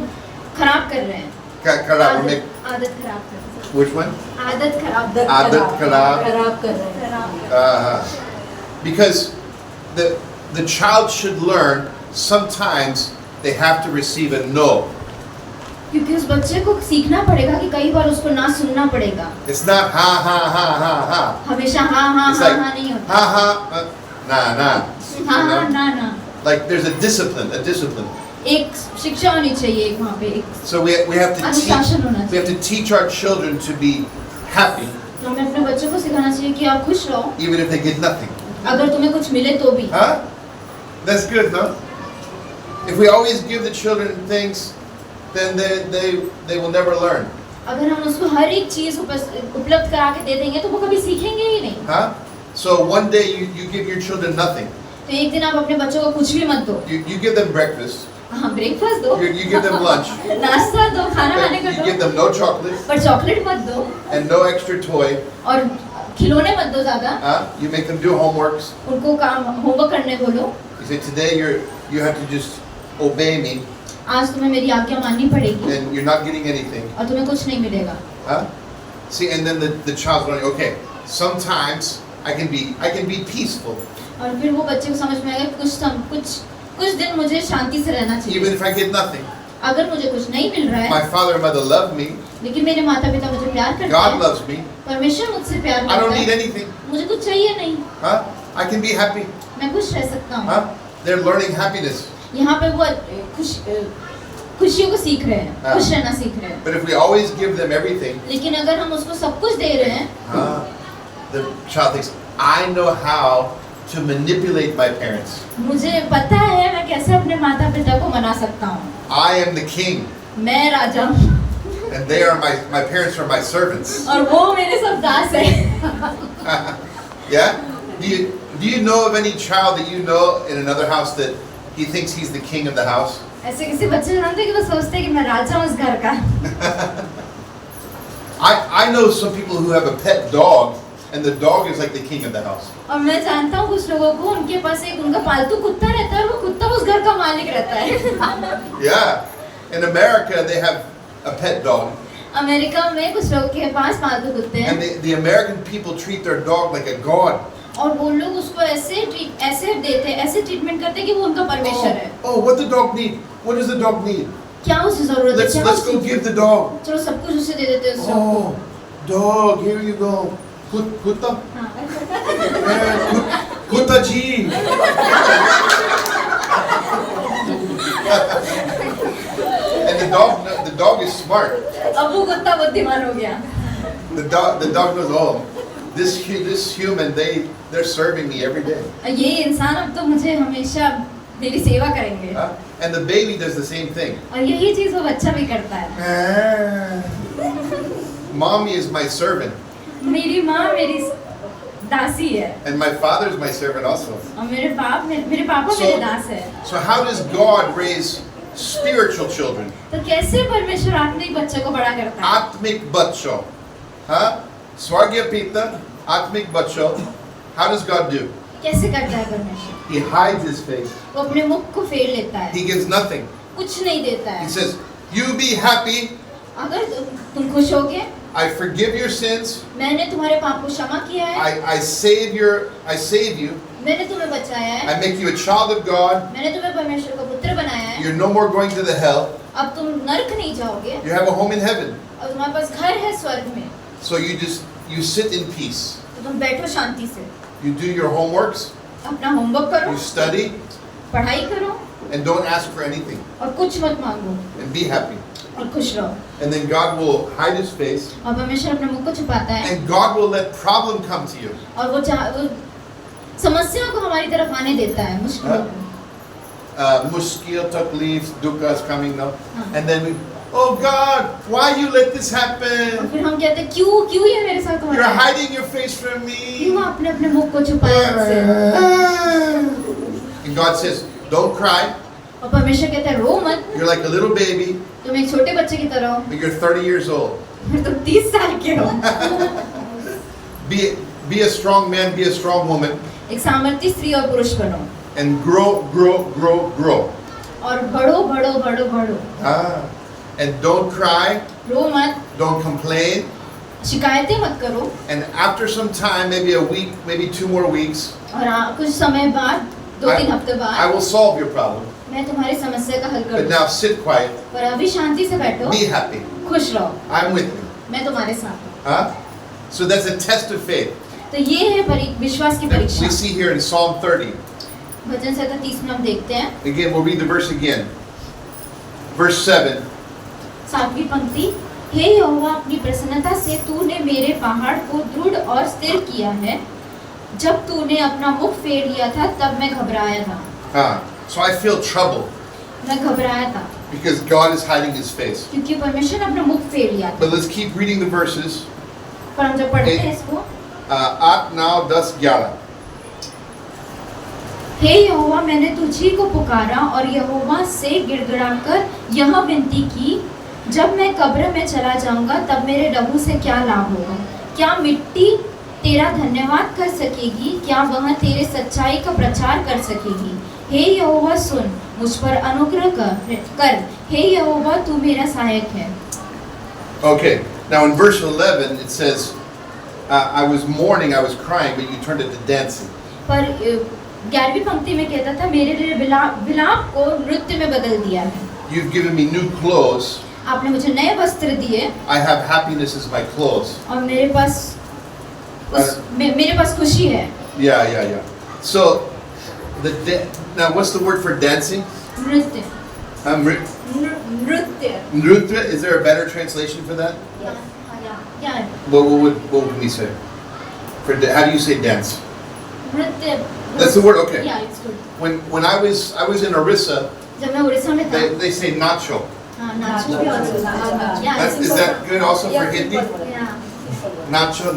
खराब कर रहे हैं Karab, we're making. आदत खराब कर रहे Which one? हैं आदत खराब Adat karab. खराब कर रहे हैं Because the child should learn sometimes they have to receive a no. क्योंकि उस बच्चे को सीखना पड़ेगा कि कई बार उसको ना सुनना पड़ेगा It's not ha. हमेशा हाँ हाँ It's हाँ like हाँ नहीं होता ha, nah. हाँ You हाँ know? ना Like there's a discipline. एक शिक्षा होनी चाहिए एक वहाँ पे एक So we have to अनुशासन होना we have to teach our children to be happy हमें अपने बच्चों को सिखाना चाहिए कि आप खुश रहो even if they get nothing. अगर तुम्हें कुछ मिले तो भी Huh? That's good, no? If we always give the children things, then they will never learn. अगर हम उसको हर एक चीज उपलब्ध करा के दे देंगे तो वो कभी सीखेंगे ही नहीं Huh? So one day you give your children nothing. तो एक दिन आप अपने बच्चों को कुछ भी मत दो You give them breakfast. हाँ ब्रेकफास्ट दो, You give them lunch. नाश्ता दो, खाना खाने But को you give दो, them no chocolate पर चॉकलेट मत दो and no extra toy. और खिलौने मत दो ज्यादा। You make them do homeworks. उनको काम होमवर्क करने बोलो। You say, today you have to just obey me आज तुम्हें मेरी आज्ञा माननी पड़ेगी and you're not getting anything. और तुम्हें कुछ नहीं मिलेगा। Huh? See, and then the child's going, okay, sometimes I can be peaceful. और फिर वो बच्चे को समझ में आएगा कुछ दिन मुझे शांति से रहना चाहिए। Even if I get nothing. अगर मुझे कुछ नहीं मिल रहा My है, father and mother love me. लेकिन मेरे माता पिता मुझे प्यार करते God हैं, loves me. परमेश्वर मुझसे प्यार I don't करता need है, anything. मुझे कुछ चाहिए नहीं, Huh? I can be happy. मैं खुश रह सकता हूँ। Huh? They're learning happiness. यहाँ पे वो खुशियों को सीख रहे हैं, हाँ। खुश रहना सीख रहे हैं। But if we always give them everything, लेकिन अगर हम उसको सब कुछ दे रहे हैं, the child thinks, I know how to manipulate my parents. मुझे पता है मैं कैसे अपने माता पिता को मना सकता हूँ। I am the king, मैं राजा हूँ and they are my parents are my servants. और वो मेरे सब दास है। Yeah? Do you know of any child that you know in another house that he thinks he's the king of the house? ऐसे किसी बच्चे जानते हैं कि वो सोचते हैं कि मैं राजा हूँ इस घर का। I know some people who have a pet dog, and the dog is like the king of the house. और मैं जानता हूँ कुछ लोगों को उनके पास एक उनका पालतू कुत्ता रहता है और वो कुत्ता उस घर का मालिक रहता है। Yeah. In America, they have a pet dog. America में कुछ लोगों के पास पालतू कुत्ते And हैं the American people treat their dog like a god. और वो लोग उसको ऐसे ट्रीटमेंट करते हैं कि वो उनका परमेश्वर है। Oh, what the dog need? What does the dog need? क्या उसे जरूरत है? Let's go give the dog. चलो सब कुछ उसे दे देते हैं उस dog को। Oh, dog, here you go. Kutta? हाँ। Kutta ji. And the dog is smart. अब वो कुत्ता बुद्धिमान हो गया। The dog knows, oh, this human, they're serving me every day. ये इंसान अब तो मुझे हमेशा मेरी सेवा करेंगे। And the baby does the same thing. और यही चीज वो बच्चा भी करता है। Mommy is my servant. मेरी माँ मेरी दासी है And my father is my servant also. और मेरे पापा मेरे दास है। So how does God raise spiritual children? तो कैसे परमेश्वर आत्मिक बच्चे को बड़ा करता है? Atmik bachcho. Huh? Swargya Pita, Atmik bachcho. How does God do? कैसे करता है परमेश्वर? He hides his face. वो अपने मुख को फेर लेता है, He gives nothing. कुछ नहीं देता He है। says, you be happy. अगर तुम खुश होगे, I forgive your sins. मैंने तुम्हारे पाप को क्षमा किया है, I save you. मैंने तुम्हें बचाया है, I make you a child of God. मैंने तुम्हें परमेश्वर का पुत्र बनाया है। You're no more going to the hell. अब तुम नरक नहीं जाओगे You have a home in heaven. और तुम्हारे पास घर है स्वर्ग में। So you sit in peace. तो तुम बैठो शांति से, You do your homeworks. अपना होमवर्क करो, You study. पढ़ाई करो And don't ask for anything. और कुछ मत मांगो And be happy. और खुश रहो। And then God will hide his face. और परमेश्वर अपने मुख को छुपाता है And God will let problem come to you. और वो समस्याओं को हमारी तरफ आने देता है, मुश्किलों को। Mushkil, takleef, dukkha is coming now. हाँ। And then oh God, why you let this और happen? फिर हम कहते हैं क्यों ये मेरे साथ हो You're रहा है? hiding your face from me. क्यों आपने अपने मुख को छुपाया मुझसे? And God says, don't cry. और परमेश्वर कहता है रो मत, You're like a little baby, तुम एक छोटे बच्चे की तरह हो, but you're 30 years old. तुम 30 साल के हो। Be a strong man, be a strong woman, एक सामर्थ्य स्त्री और पुरुष बनो and grow. और बढ़ो। And don't cry, रो मत, don't complain. शिकायतें मत करो And after some time, maybe a week, maybe 2 more weeks, और कुछ समय बाद, 2-3 हफ्ते I बाद will solve your problem. मैं तुम्हारी समस्या का हल But करूँगा। now sit quiet, पर अभी शांति से बैठो, be happy. खुश रहो, I'm with you. मैं तुम्हारे साथ हूँ। Huh? So that's a test of faith. तो ये है विश्वास की And we परीक्षा। see here in Psalm 30. भजन संहिता 30 में हम देखते हैं, Again, we'll read the verse again. Verse 7. 7वीं पंक्ति, हे यहोवा अपनी प्रसन्नता से तूने मेरे पहाड़ को दृढ़ और स्थिर किया है। जब तूने अपना मुख फेर लिया था तब मैं घबराया था। So I feel trouble मैं घबराया था because God is hiding his face. क्योंकि परमेश्वर ने अपना मुख फेर लिया था। But let's keep reading the verses. पर हम जब पढ़ते हैं इसको, 8, 9, 10, 11. हे यहोवा, मैंने तुझी को पुकारा और यहोवा से गिड़गिड़ाकर यह विनती की, जब मैं कब्र में चला जाऊंगा तब मेरे लहू से क्या लाभ होगा? क्या मिट्टी तेरा धन्यवाद कर सकेगी? क्या वह तेरे सच्चाई का प्रचार कर सकेगी? हे यहोवा सुन, मुझ पर अनुग्रह कर। हे यहोवा, तू मेरा सहायक है। Okay, now in verse 11 it says, I was mourning, I was crying, but you turned it to dancing. पर 11वीं पंक्ति में कहता था, मेरे लिए विलाप को नृत्य में बदल दिया है। You've given me new clothes. आपने मुझे नए वस्त्र दिए I have happiness as my clothes. और मेरे पास खुशी है। Yeah. So, now what's the word for dancing? नृत्य। Nrutya. नृत्य। Is there a better translation for that? Yeah. What would we say? How do you say dance? नृत्य। That's the word. Okay. Yeah, it's good। When I was in Orissa, जब मैं उड़ीसा में था, they say nacho. नाचो भी also। Yeah, Is that good also for Hindi? yeah। Nacho.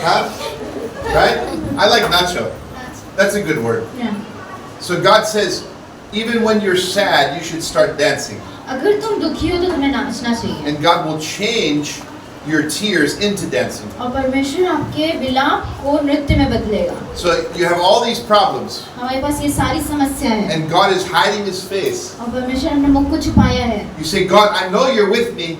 Huh? Right? I like nacho. That's a good word. Yeah। So God says, even when you're sad, you should start dancing. अगर तुम दुखी हो तो तुम्हें नाचना चाहिए। And God will change your tears into dancing. और परमेश्वर आपके विलाप को नृत्य में बदलेगा। So you have all these problems, हमारे पास ये सारी समस्याएं हैं and God is hiding His face. और परमेश्वर अपने मुख को छुपाया है। You say, God, I know you're with me.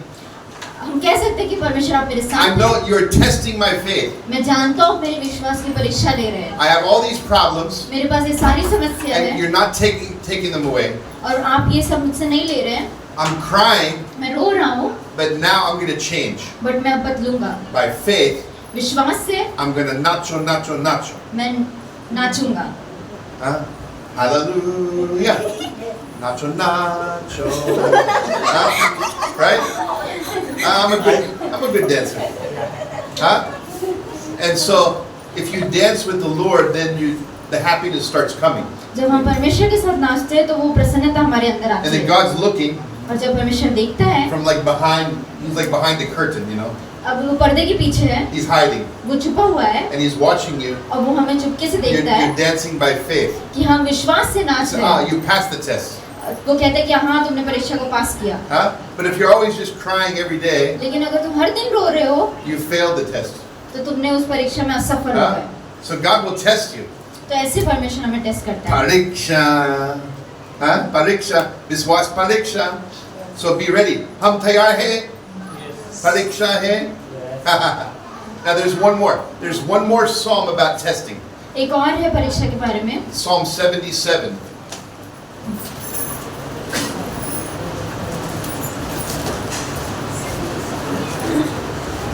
हम कह सकते हैं कि परमेश्वर आप मेरे I साथ know हैं। you're testing my faith. मैं जानता हूँ मेरे विश्वास की परीक्षा ले रहे हैं। I have all these problems, मेरे पास ये सारी समस्याएं and हैं you're not taking them away. और आप ये सब मुझसे नहीं ले रहे हैं। I'm crying, मैं रो रहा हूँ, but now I'm going to change. But मैं अब बदलूंगा। By faith, विश्वास से I'm going to nacho. मैं नाचूंगा। Huh? Hallelujah. Nacho. Huh? Right? I'm a good dancer. Huh? And so, if you dance with the Lord, then the happiness starts coming. जब हम परमेश्वर के साथ नाचते हैं तो वो प्रसन्नता हमारे अंदर And आती then है। God's looking और जब परमेश्वर देखता है, from like behind, he's like behind the curtain, you know? अब वो पर्दे के पीछे है, He's hiding. वो छुपा हुआ है And he's watching you. और वो हमें चुपके से You're, देखता है you're dancing by faith. कि हम विश्वास से नाच So, रहे हैं। you passed the test. वो कहते हैं कि हाँ तुमने परीक्षा को पास किया। Huh? But if you're always just crying every day, लेकिन अगर तुम हर दिन रो रहे हो you failed the test. तो तुमने उस परीक्षा में असफल हो Huh? गए। So God will test you. तो ऐसे परमेश्वर हमें टेस्ट करता है। Pariksha. Huh? Pariksha. Viswas pariksha. So be ready. Hum tayar hai? Pariksha hai? Now there's one more. There's one more psalm about testing. एक और है परीक्षा के बारे में, Psalm 77.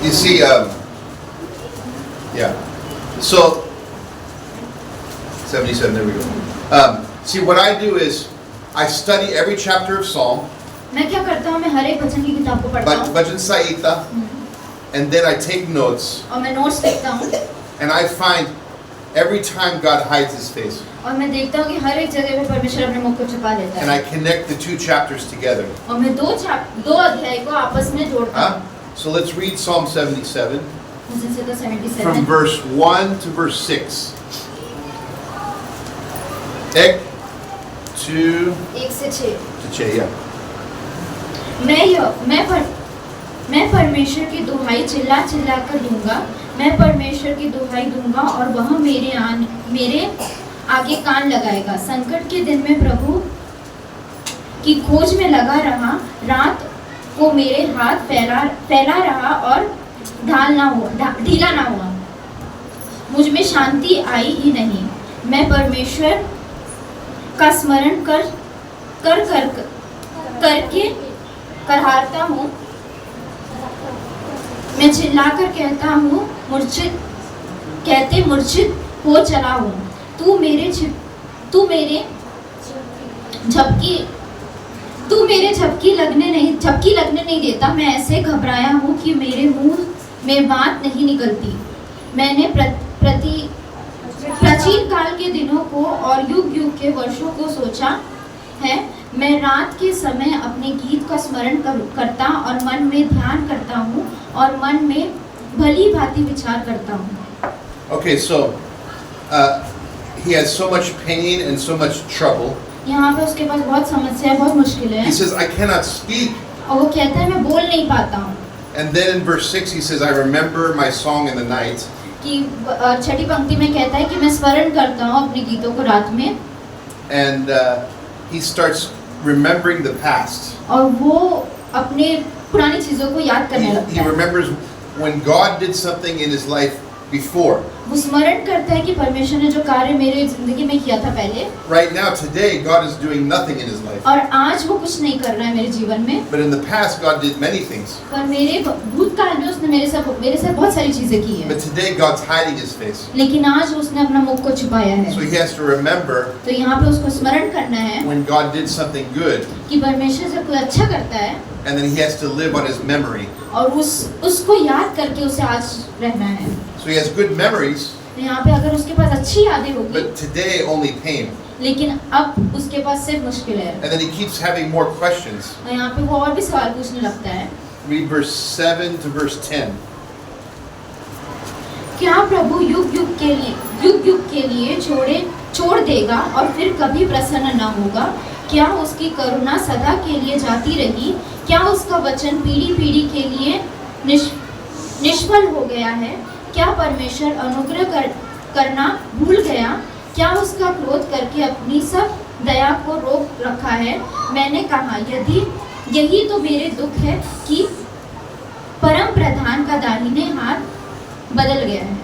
You see, yeah. So 77. There we go. See, what I do is I study every chapter of Psalm, मैं क्या करता हूँ, मैं हर एक वचन की किताब को पढ़ता हूँ Bhajan Saita, and then I take notes, और मैं नोट्स लिखता हूँ and I find every time God hides His face, और मैं देखता हूँ कि हर एक जगह पे परमेश्वर अपने मुख को छुपा लेता and है I connect the two chapters together. और मैं दो अध्याय को आपस में जोड़ता हूँ। So let's read Psalm 77 bhajan Samhita from 77 verse 1 to verse 6. 1 to 1 से 6। 6, yeah. मैं परमेश्वर की दुहाई चिल्ला कर दूंगा, मैं परमेश्वर की दुहाई दूंगा और वह मेरे आगे कान लगाएगा। संकट के दिन में प्रभु की खोज में लगा रहा, रात को मेरे हाथ फैला रहा और ढीला ना हुआ। मुझ में शांति आई ही नहीं। मैं परमेश्वर का स्मरण करके करहारता हूँ। मैं चिल्लाकर कहता हूँ, मूर्छित हो चला हूँ। तू मेरे झपकी लगने नहीं देता। मैं ऐसे घबराया हूँ कि मेरे मुंह में बात नहीं निकलती। मैंने प्राचीन काल के दिनों को और युग के वर्षों को सोचा है। मैं रात के समय अपने गीत का स्मरण करता और मन में ध्यान करता हूँ और मन में भली भांति विचार करता हूँ। Okay, so he has so much pain and so much trouble. यहाँ पे उसके पास बहुत समस्या है, बहुत मुश्किल है, He says, I cannot speak. और वो कहता है मैं बोल नहीं पाता हूँ। And then in verse 6 he says, I remember my song in the night. कि छठी पंक्ति में कहता है कि मैं स्मरण करता हूँ अपने गीतों को रात में, And he starts remembering the past. और वो अपने पुरानी चीजों को याद करने He लगता है। remembers when God did something in his life before. वो स्मरण करता है कि परमेश्वर ने जो कार्य मेरे जिंदगी में किया था पहले, Right now, today, God is doing nothing in his life. और आज वो कुछ नहीं कर रहा है मेरे जीवन में, But in the past, God did many things. पर मेरे भूतकाल में उसने मेरे साथ बहुत सारी चीजें की है, But today, God's hiding his face. लेकिन आज उसने अपना मुख को छुपाया है। So he has to remember तो यहाँ पे उसको स्मरण करना है when God did something good, कि परमेश्वर जब कोई अच्छा करता है, and then he has to live on his memory. और उसको याद करके उसे आज रहना है। So he has good memories, तो यहाँ पे अगर उसके पास अच्छी यादें होगी, but today only pain. लेकिन अब उसके पास सिर्फ मुश्किल है, And then he keeps having more questions. और यहाँ पे वो और भी सवाल पूछने लगता है। Read verse 7 to verse 10. क्या प्रभु युग युग के लिए छोड़ देगा और फिर कभी प्रसन्न न होगा? क्या उसकी करुणा सदा के लिए जाती रही? क्या उसका वचन पीढ़ी पीढ़ी के लिए निष्फल हो गया है? क्या परमेश्वर अनुग्रह करना भूल गया? क्या उसका क्रोध करके अपनी सब दया को रोक रखा है? मैंने कहा यही तो मेरे दुख है कि परम प्रधान का दाहिने हाथ बदल गया है।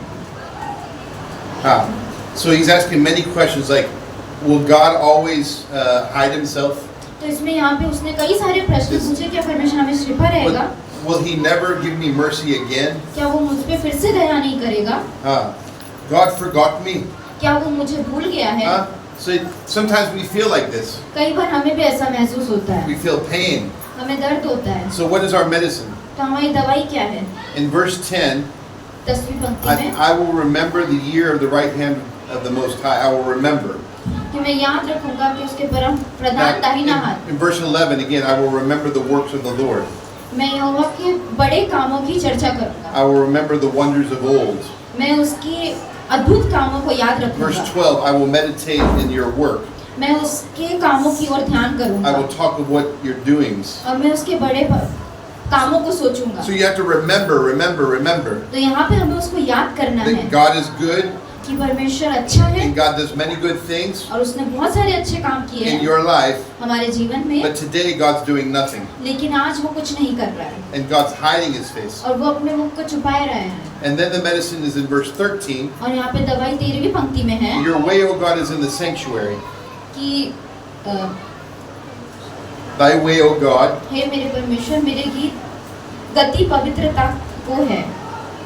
So he's asking many questions like, will God always hide himself? तो इसमें यहाँ पे उसने कई सारे प्रश्न पूछे। क्या परमेश्वर हमें छिपा रहेगा? Will he never give me mercy again? क्या वो मुझ पे फिर से दया नहीं करेगा? God forgot me? क्या वो मुझे भूल गया है? So sometimes we feel like this. कई बार हमें भी ऐसा महसूस होता है, We feel pain. हमें दर्द होता है। So what is our medicine? तो हमारी दवाई क्या है? In verse 10, 10वीं पंक्ति में I will remember the year of the right hand of the Most High. I will remember. कि मैं याद रखूंगा कि उसके परम प्रधान दाहिना हाथ। In verse 11 again, I will remember the works of the Lord. मैं यहोवा के बड़े कामों की चर्चा करूंगा। I will remember the wonders of old. मैं उसकी अद्भुत कामों को याद Verse रखूंगा। 12, I will meditate in your work. मैं उसके कामों की ओर ध्यान I करूंगा, will talk of what you're doing. और मैं उसके बड़े कामों को सोचूंगा। So you have to remember तो यहाँ पे हमें उसको याद करना है that God is good कि परमेश्वर अच्छा है, and God does many good things और उसने बहुत सारे अच्छे काम किए in हैं your life, हमारे जीवन में, but today God's doing nothing लेकिन आज वो कुछ नहीं कर रहा है, and God's hiding his face. और वो अपने मुख को छुपाए रहे हैं। And then the medicine is in verse 13. और यहाँ पे दवाई 13वीं पंक्ति में है Your way, O God, is in the sanctuary. कि Thy way, O God, हे मेरे परमेश्वर, मेरे गति पवित्रता को है,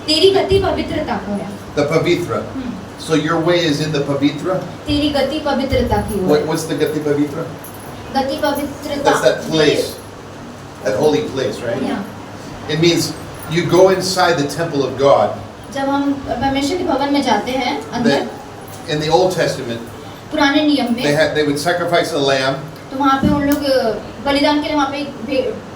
तेरी गति पवित्रता को है। the Pavitra. So your way is in the Pavitra? तेरी गति पवित्रता की ओर है। What's the Gati Pavitra? गति पवित्रता, That's that place, that holy place, right? Yeah. It means you go inside the temple of God. जब हम परमेश्वर के भवन में जाते हैं अंदर, In the Old Testament, पुराने नियम में, they would sacrifice a lamb. तो वहाँ पे उन लोग बलिदान के लिए वहाँ पे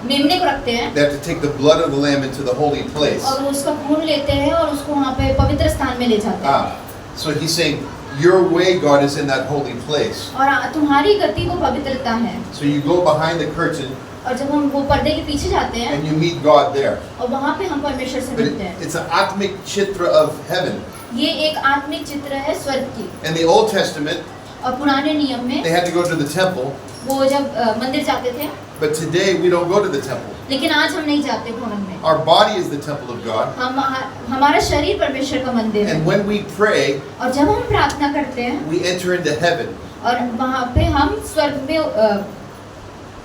मेमने को रखते हैं, They have to take the blood of the lamb into the holy place. और उसका खून लेते हैं और उसको वहाँ पे पवित्र स्थान में ले जाते हैं। So he's saying, your way, God, is in that holy place. और तुम्हारी गति वो पवित्रता है। So you go behind the curtain और जब हम वो पर्दे के पीछे जाते हैं, and you meet God there. और वहाँ पे हम परमेश्वर से But मिलते हैं। it's an atmic chitra of heaven. ये एक आत्मिक चित्र है स्वर्ग की। In the Old Testament, और पुराने नियम में they had to go to the temple, वो जब मंदिर जाते थे, but today we don't go to the temple. लेकिन आज हम नहीं जाते भवन में। Our body is the temple of God. हमारा शरीर परमेश्वर का मंदिर है, And when we pray, और जब हम प्रार्थना करते हैं, we enter into heaven. और वहाँ पे हम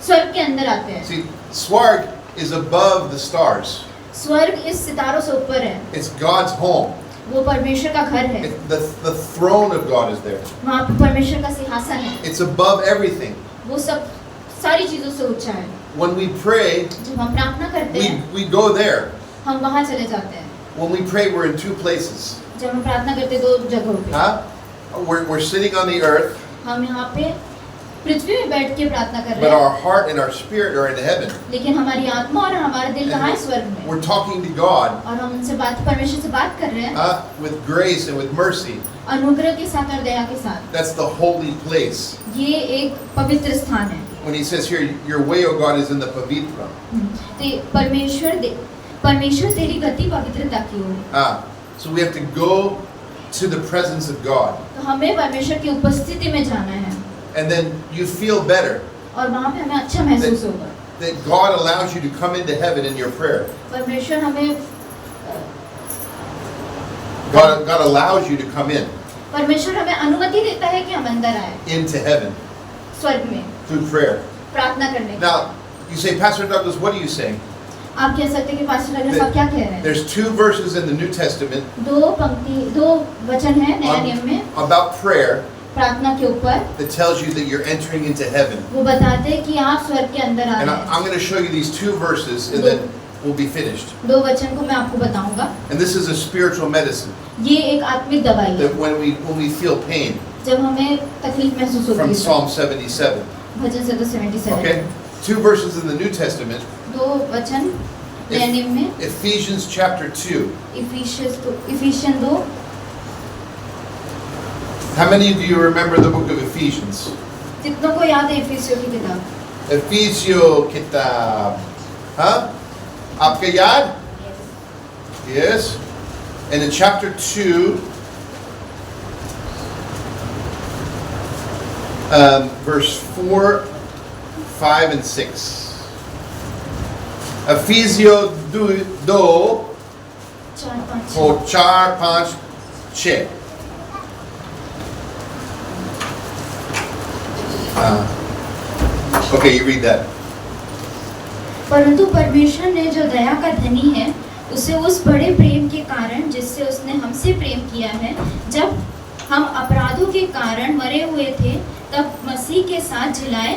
स्वर्ग के अंदर आते हैं। See, Swarg is above the stars. स्वर्ग इस सितारों से ऊपर है, It's God's home. वो परमेश्वर का घर है, The throne of God is there. वहाँ पे परमेश्वर का सिंहासन है, It's above everything. वो सब सारी चीजों से ऊंचा है। When we pray, जब हम प्रार्थना करते हैं, we go there. हम वहाँ चले जाते हैं। When we pray, we're in two places. जब हम प्रार्थना करते हैं दो जगहों पे, Huh? We're sitting on the earth, हम यहाँ पे पृथ्वी में बैठ के प्रार्थना कर but रहे हैं, our heart and our spirit are in heaven. लेकिन हमारी आत्मा और हमारा दिल कहाँ है? स्वर्ग में। We're talking to God और हम उनसे परमेश्वर से बात कर रहे हैं, with grace and with mercy. अनुग्रह के साथ और दया के साथ। That's the holy place. ये एक पवित्र स्थान है। When he says here, your way, O God, is in the pavitra. परमेश्वर तेरी गति पवित्रता की ओर है। So we have to go to the presence of God. तो हमें परमेश्वर की उपस्थिति में जाना है, And then you feel better और वहाँ पे हमें अच्छा महसूस होगा। that God allows you to come into heaven in your prayer. परमेश्वर हमें God allows you to come in परमेश्वर हमें अनुमति देता है कि हम अंदर आए into heaven स्वर्ग में through prayer. प्रार्थना करने के। Now, you say, Pastor Douglas, what are you saying? आप कह सकते हैं कि पास्टर डगलस आप क्या कह रहे हैं? There's 2 verses in the New Testament दो वचन है नए नियम में about prayer प्रार्थना के ऊपर, that tells you that you're entering into heaven. वो बताते हैं कि आप स्वर्ग के अंदर आ And रहे हैं। I'm going to show you these 2 verses and then we'll be finished. दो वचन को मैं आपको बताऊंगा। And this is a spiritual medicine ये एक आत्मिक दवाई है that when we feel pain जब हमें तकलीफ महसूस होती from है। Psalm 77. Bhajan 77। Okay? 2 verses in the New Testament. दो वचन नए नियम में Ephesians chapter 2. Ephesian 2। How many of you remember the book of Ephesians? कितनों को याद है इफिसियों की किताब? Ephesio kitab. Huh? आपके याद? Yes. And in chapter 2, verse 4, 5, and 6. Ephesio 2, 4, 5, 6. Okay, you read that. परंतु परमेश्वर ने जो दया का धनी है उसे उस बड़े प्रेम के कारण जिससे उसने हमसे प्रेम किया है, जब हम अपराधों के कारण मरे हुए थे तब मसीह के साथ जिलाए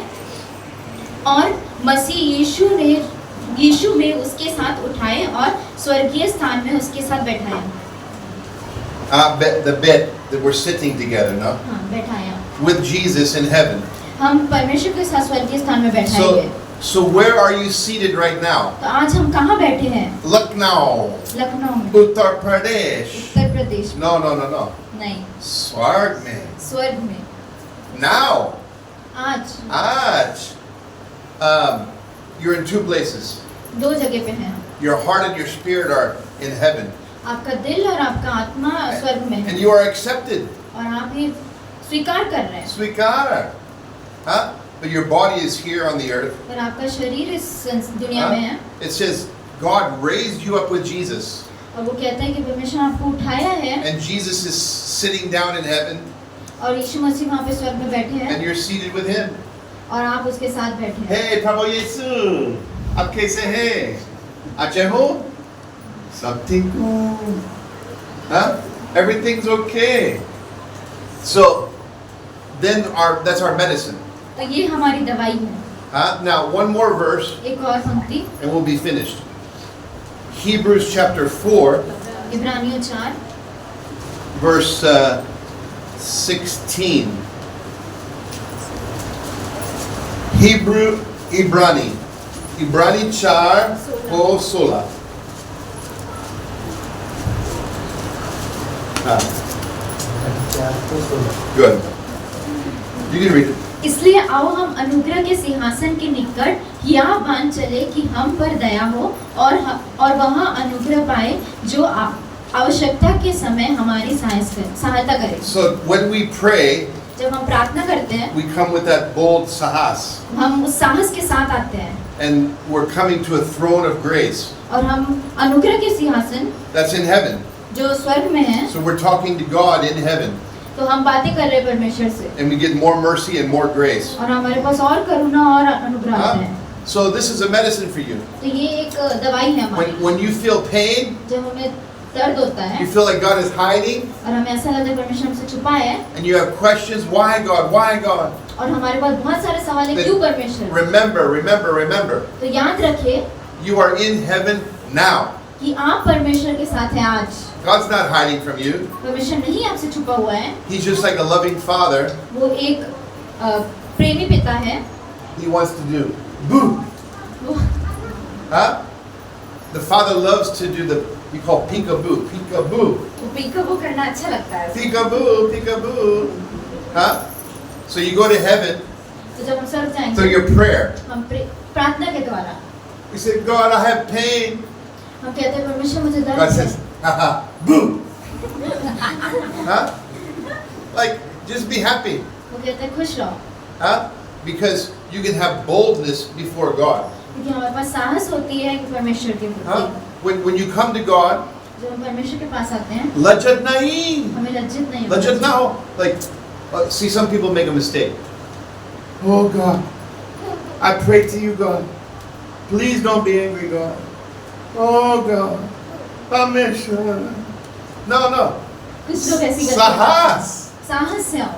और मसीह यीशु में उसके साथ उठाए और स्वर्गीय स्थान में उसके साथ बैठाया। The bed that we're sitting together, no? हाँ, बैठाया। With Jesus in heaven. हम परमेश्वर के साथ स्वर्गीय स्थान में बैठाए गए। So where are you seated right now? तो आज हम कहाँ बैठे हैं? Lucknow. लखनऊ में। Uttar Pradesh. उत्तर प्रदेश में। No. नहीं, स्वर्ग में. स्वर्ग में। Now. आज You're in 2 places. दो जगह पे हैं। Your heart and your spirit are in heaven. आपका दिल और आपका आत्मा स्वर्ग में And है you are accepted. और आप ये स्वीकार कर रहे हैं। Svikara. Huh? But your body is here on the earth. पर आपका शरीर इस दुनिया में है It says God raised you up with Jesus. और वो कहता है कि परमेश्वर आपको उठाया है And Jesus is sitting down in heaven. और यीशु मसीह वहाँ पे स्वर्ग में बैठे हैं And you're seated with him. और आप उसके साथ बैठे हैं। Hey, Prabhu Yesu. आप कैसे हैं? अच्छे हो? सब ठीक हो? Huh? Everything's okay. So then that's our medicine. तो ये हमारी दवाई है। Now one more verse एक और पंक्ति and we'll be finished. Hebrews chapter 4 इब्रानियों 4 verse 16. Ibrani 4 o 16. Good. You can read it. इसलिए आओ हम अनुग्रह के सिंहासन के निकट यह मान चले कि हम पर दया हो और वहाँ अनुग्रह पाए जो आवश्यकता के समय हमारी सहायता करे। So when we pray, जब हम प्रार्थना करते हैं we come with that bold sahas, हम उस साहस के साथ आते हैं and we're coming to a throne of grace और हम अनुग्रह के सिंहासन that's in heaven. जो स्वर्ग में है, So we're talking to God in heaven, तो हम बातें कर रहे हैं परमेश्वर से and we get more mercy and more grace. और हमारे पास और करुणा और अनुग्रह आता है। So this is a medicine for you. तो ये एक दवाई है हमारी। When you feel pain, जब हमें दर्द होता है you feel like God is hiding, और हमें ऐसा लगता है परमेश्वर हमसे छुपा है and you have questions, why God, why God? और हमारे पास बहुत सारे सवाल हैं, क्यों परमेश्वर? Remember, तो याद रखिए you are in heaven now. कि आप परमेश्वर के साथ हैं आज। God's not hiding from you. परमेश्वर नहीं आपसे छुपा हुआ है। He's just like a loving father वो एक प्रेमी पिता है, he wants to do boo. वो Huh? The father loves to do the, you call peekaboo, peekaboo, पीकबू करना अच्छा लगता है। peekaboo, peekaboo. Huh? So you go to heaven तो जब हम स्वर्ग through जाएंगे, your prayer. हम प्रार्थना के द्वारा You say, God, I have pain. हम कहते हैं परमेश्वर मुझे God दर्द है। says, haha, boo. Huh? Like, just be happy. वो कहते हैं खुश रहो, Huh? Because you can have boldness before God. क्योंकि हमारे पास साहस होती है कि परमेश्वर के Huh? प्रति When you come to God, जब हम परमेश्वर के पास आते हैं, lajjat nahi. हमें लज्जित नहीं होना Lajjat चाहिए। na ho. Like, see, some people make a mistake. Oh God, I pray to you, God. Please don't be angry, God. Oh God, permission. No. कुछ लोग ऐसी गलती Sahas. साहस से आओ,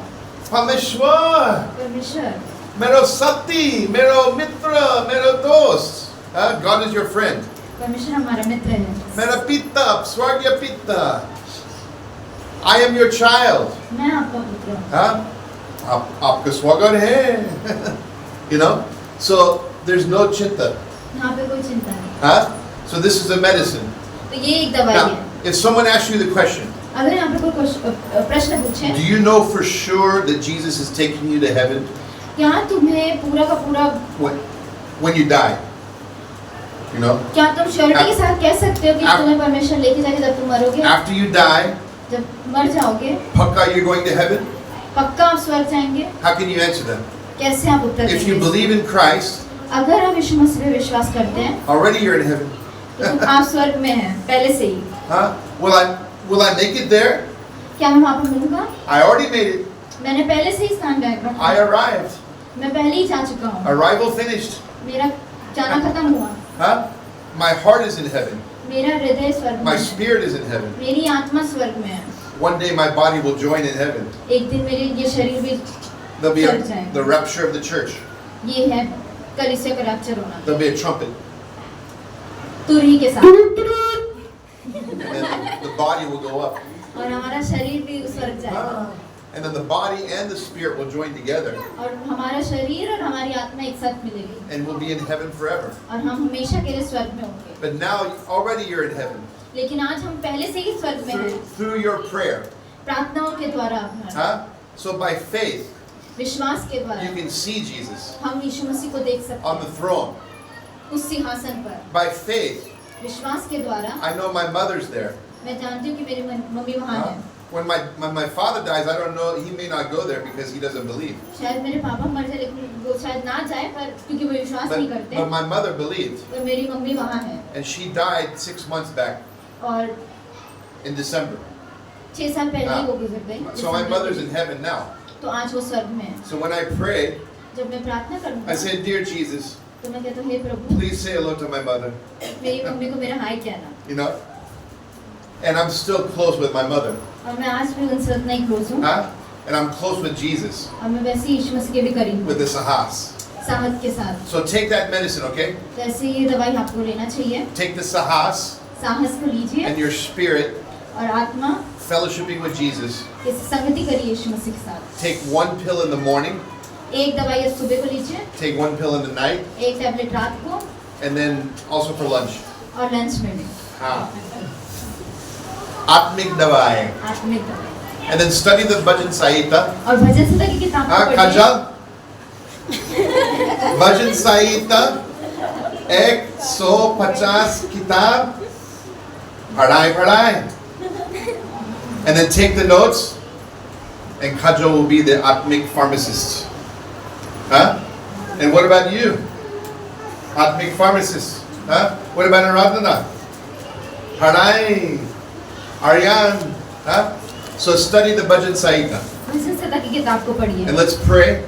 Parmeshwar. परमेश्वर Mero sati, mero mitra, mero dost. God is your friend. परमेश्वर हमारा मित्र है। Mera pitta, swargya pitta. I am your child. मैं आपका पुत्र हूँ। Huh? आपका स्वागत है. You know? So there's no chitta. यहाँ पे कोई चिंता नहीं। Huh? So this is a medicine. तो ये एक दवाई Now, है। if someone asks you the question, अगर यहाँ पे कोई प्रश्न पूछे, do you know for sure that Jesus is taking you to heaven क्या तुम्हें पूरा का पूरा, when you die? You know? क्या तुम श्योरिटी के साथ कह सकते हो कि Af- तुम्हें परमेश्वर लेके जाके जब तुम मरोगे, After you die, जब मर जाओगे, Pakka, you're going to heaven? पक्का आप स्वर्ग जाएंगे? How can you answer that? कैसे आप उत्तर If you देंगे? believe in Christ, अगर हम यीशु मसीह पे विश्वास करते हैं, already you're in heaven. तो आप स्वर्ग में हैं पहले से ही। Huh? Will I make it there? क्या मैं वहाँ पे मिलूंगा? I already made it. मैंने पहले से ही स्थान I रखा, arrived. मैं पहले ही जा चुका हूँ, Arrival finished. मेरा जाना खत्म हुआ, Huh? My heart is in heaven. मेरा हृदय स्वर्ग में My है, spirit is in heaven. मेरी आत्मा स्वर्ग में है। One day my body will join in heaven. एक दिन मेरे ये शरीर भी, There'll be Church जाएगा। the rapture of the church. ये है कलीसिया का रैप्चर होना, There'll be a trumpet. तुरही के साथ, And then the body will go up. और हमारा शरीर भी स्वर्ग जाएगा, And then the body and the spirit will join together. और हमारा शरीर और हमारी आत्मा एक साथ मिलेगी, And we'll be in heaven forever. और हम हमेशा के लिए स्वर्ग में होंगे। But now already you're in heaven. लेकिन आज हम पहले से ही स्वर्ग में हैं, Through your prayer. प्रार्थनाओं के द्वारा, Huh? So by faith, विश्वास के द्वारा you can see Jesus हम यीशु मसीह को देख सकते on the हैं throne. उस सिंहासन पर। By faith, विश्वास के द्वारा I know my mother's there. मैं जानती हूँ कि मेरी मम्मी वहाँ Huh? है। When my father dies, I don't know, he may not go there because he doesn't believe. शायद मेरे पापा मर जाए, लेकिन वो शायद ना जाए, पर क्योंकि वो विश्वास नहीं करते, But my mother believed. तो मेरी मम्मी वहाँ है। And she died 6 months back और in December. 6 साल पहले ही वो गुजर गई। So my mother's in heaven now. तो आज वो स्वर्ग में है। So when I pray, जब मैं प्रार्थना करूँगा, I say, Dear Jesus, तो मैं कहता हूँ, हे प्रभु, please say hello to my mother. मेरी मम्मी को मेरा हाय कहना। You know? And I'm still close with my mother. और मैं आज भी उनसे उतना ही क्लोज हूँ, Huh? And I'm close with Jesus, और मैं वैसे ही यीशु मसीह के भी करीब with हूँ, the sahas. साहस के साथ। So take that medicine, okay? तो ऐसे ये दवाई आपको लेना चाहिए। Take the sahas साहस को लीजिए and your spirit, और आत्मा fellowshipping with Jesus. के संगति करिए यीशु मसीह के साथ। Take one pill in the morning, एक दवाई सुबह को लीजिए, take one pill in the night, एक टैबलेट रात को, and then also for lunch. और लंच में भी हाँ. Atmik dawai. आत्मिक दवाई। And then study the Bhajan Sahita. और भजन संहिता की किताब को हाँ, पढ़िए। Kajal? Bhajan Sahita 150 kitab. Padhai. And then take the notes. And Kajal will be the Atmik pharmacist. Huh? And what about you? Atmik pharmacist. Huh? What about Aradhana? Padhai. Aryan. Huh? So study the Bhajan Sahita. भजन संहिता की किताब को पढ़िए, And let's pray.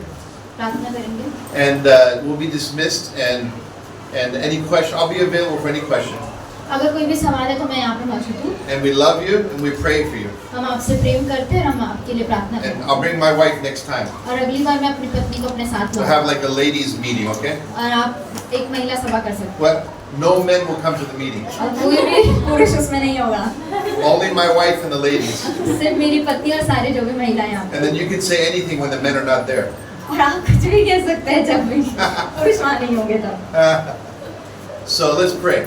प्रार्थना करेंगे। And we'll be dismissed. And any question, I'll be available for any question. अगर कोई भी सवाल है तो मैं यहाँ पे मौजूद हूँ। And we love you and we pray for you. हम आपसे प्रेम करते हैं और हम आपके लिए प्रार्थना And करते हैं। I'll bring my wife next time. और अगली बार मैं अपनी पत्नी को अपने साथ We'll लाऊंगा। have like a ladies meeting, okay? और आप एक महिला सभा कर सकते Well, no men will come to the meeting. हैं, और कोई भी पुरुष उसमें नहीं होगा, Only my wife and the ladies. सिर्फ मेरी पत्नी और सारे जो भी महिलाएं यहाँ पे। And then you can say anything when the men are not there. और आप कुछ भी कह सकते हैं जब भी विश्वास नहीं होंगे तब। So let's pray.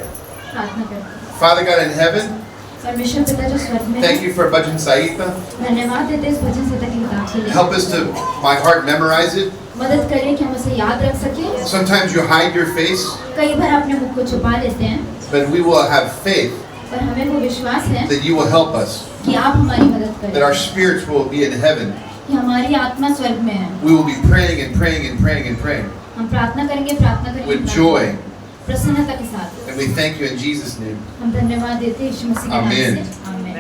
प्रार्थना करते हैं। Father God in heaven, परमेश्वर पिता जो स्वर्ग में है, thank you for Bhajan Saita. धन्यवाद देते हैं इस भजन संहिता की किताब के लिए। Help us to, my heart, memorize it. मदद करिए कि हम उसे याद रख सकें। Sometimes you hide your face, कई बार अपने मुख को छुपा लेते हैं, but we will have faith पर हमें वो विश्वास है that you will help us, कि आप हमारी मदद that our करें, spirits will be in heaven. कि हमारी आत्मा स्वर्ग में है। We will be praying and praying and praying and praying हम प्रार्थना करेंगे, प्रार्थना करेंगे, with प्रार्थना joy. करेंगे, प्रसन्नता के साथ। And we thank you in Jesus' name. हम धन्यवाद देते हैं यीशु मसीह के नाम आमीन। से। आमीन।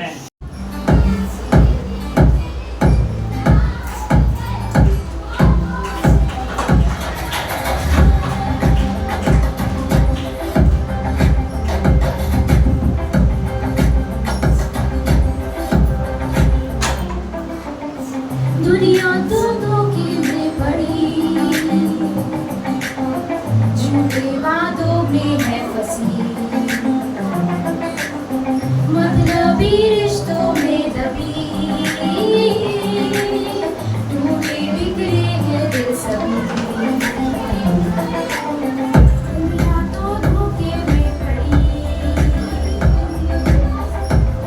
दुनिया तो धोखे में पड़ी, झूठे वादों में है फंसी, मतलबी रिश्तों में दबी, टूटे बिखरे हैं दिल सभी। दुनिया तो धोखे में पड़ी,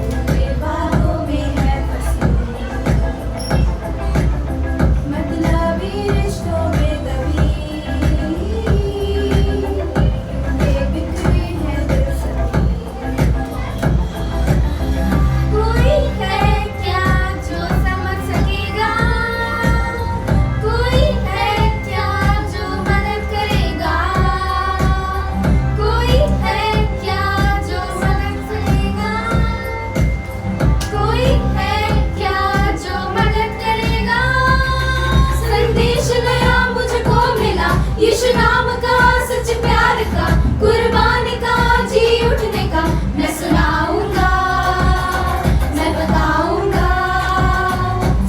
झूठे वादों में है फंसी, मतलबी रिश्तों में दबी, टूटे बिखरे हैं दिल सभी। कोई है क्या जो समझ सकेगा, कोई है क्या जो मदद करेगा, कोई है क्या जो मदद करेगा, कोई है क्या जो मदद करेगा। संदेश नया मुझको मिला, यीशु नाम का, सच प्यार का, कुर्बानी का, जी उठने का, मैं सुनाऊंगा, मैं बताऊंगा।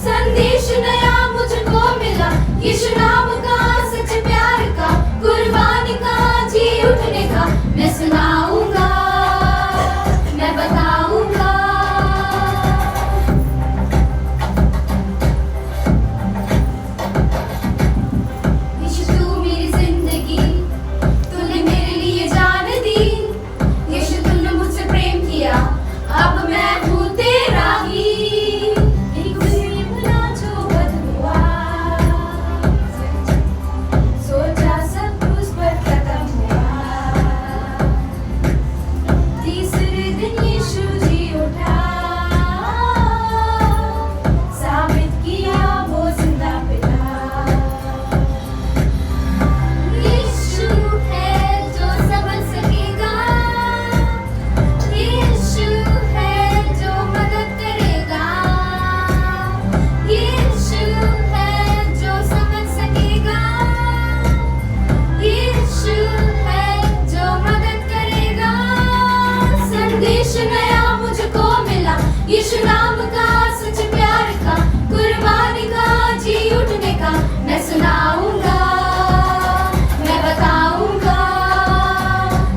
संदेश नया मुझको मिला, यीशु नाम का, सच प्यार का, कुर्बानी का, जी उठने का, मैं सुनाऊंगा, मैं बताऊंगा। यीशु तू मेरी जिंदगी, तूने मेरे लिए जान दी, यीशु तूने मुझसे प्रेम किया, अब मैं हूँ तेरा ही। एक प्रेम ना जो बद हुआ, सोचा सब क्रूस पर खत्म हुआ, तीसरे दिन यीशु जी उठा, साबित किया वो जिंदा पिता। यीशु है जो समझ सकेगा, यीशु है जो मदद करेगा, यीशु है जो समझ सकेगा, यीशु है जो मदद करेगा। संदेश नया मुझको मिला, यीशु नाम का, सच प्यार का, कुर्बानी का, जी उठने का, मैं सुनाऊंगा, मैं बताऊंगा।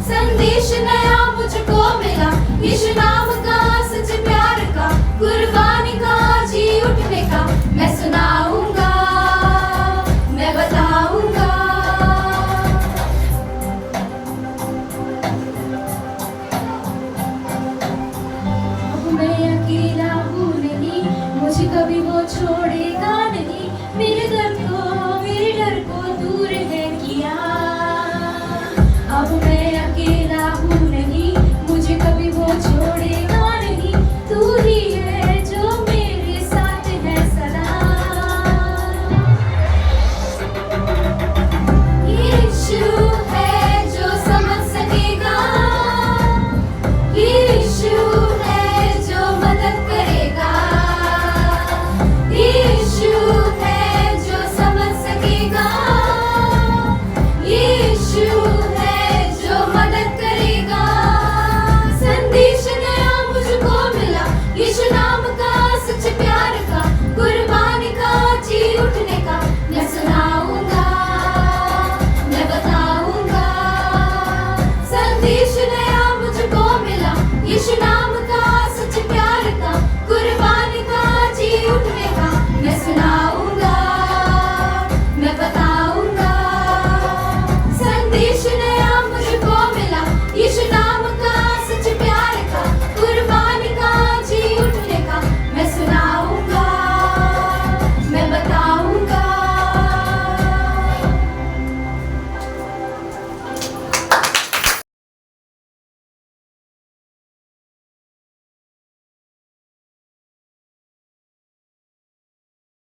संदेश नया मुझको मिला, यीशु नाम का, सच प्यार का, कुर्बानी का, जी उठने का, मैं सुनाऊंगा, मैं बताऊंगा। अब मैं अकेला हूँ नहीं, मुझे कभी वो छोड़े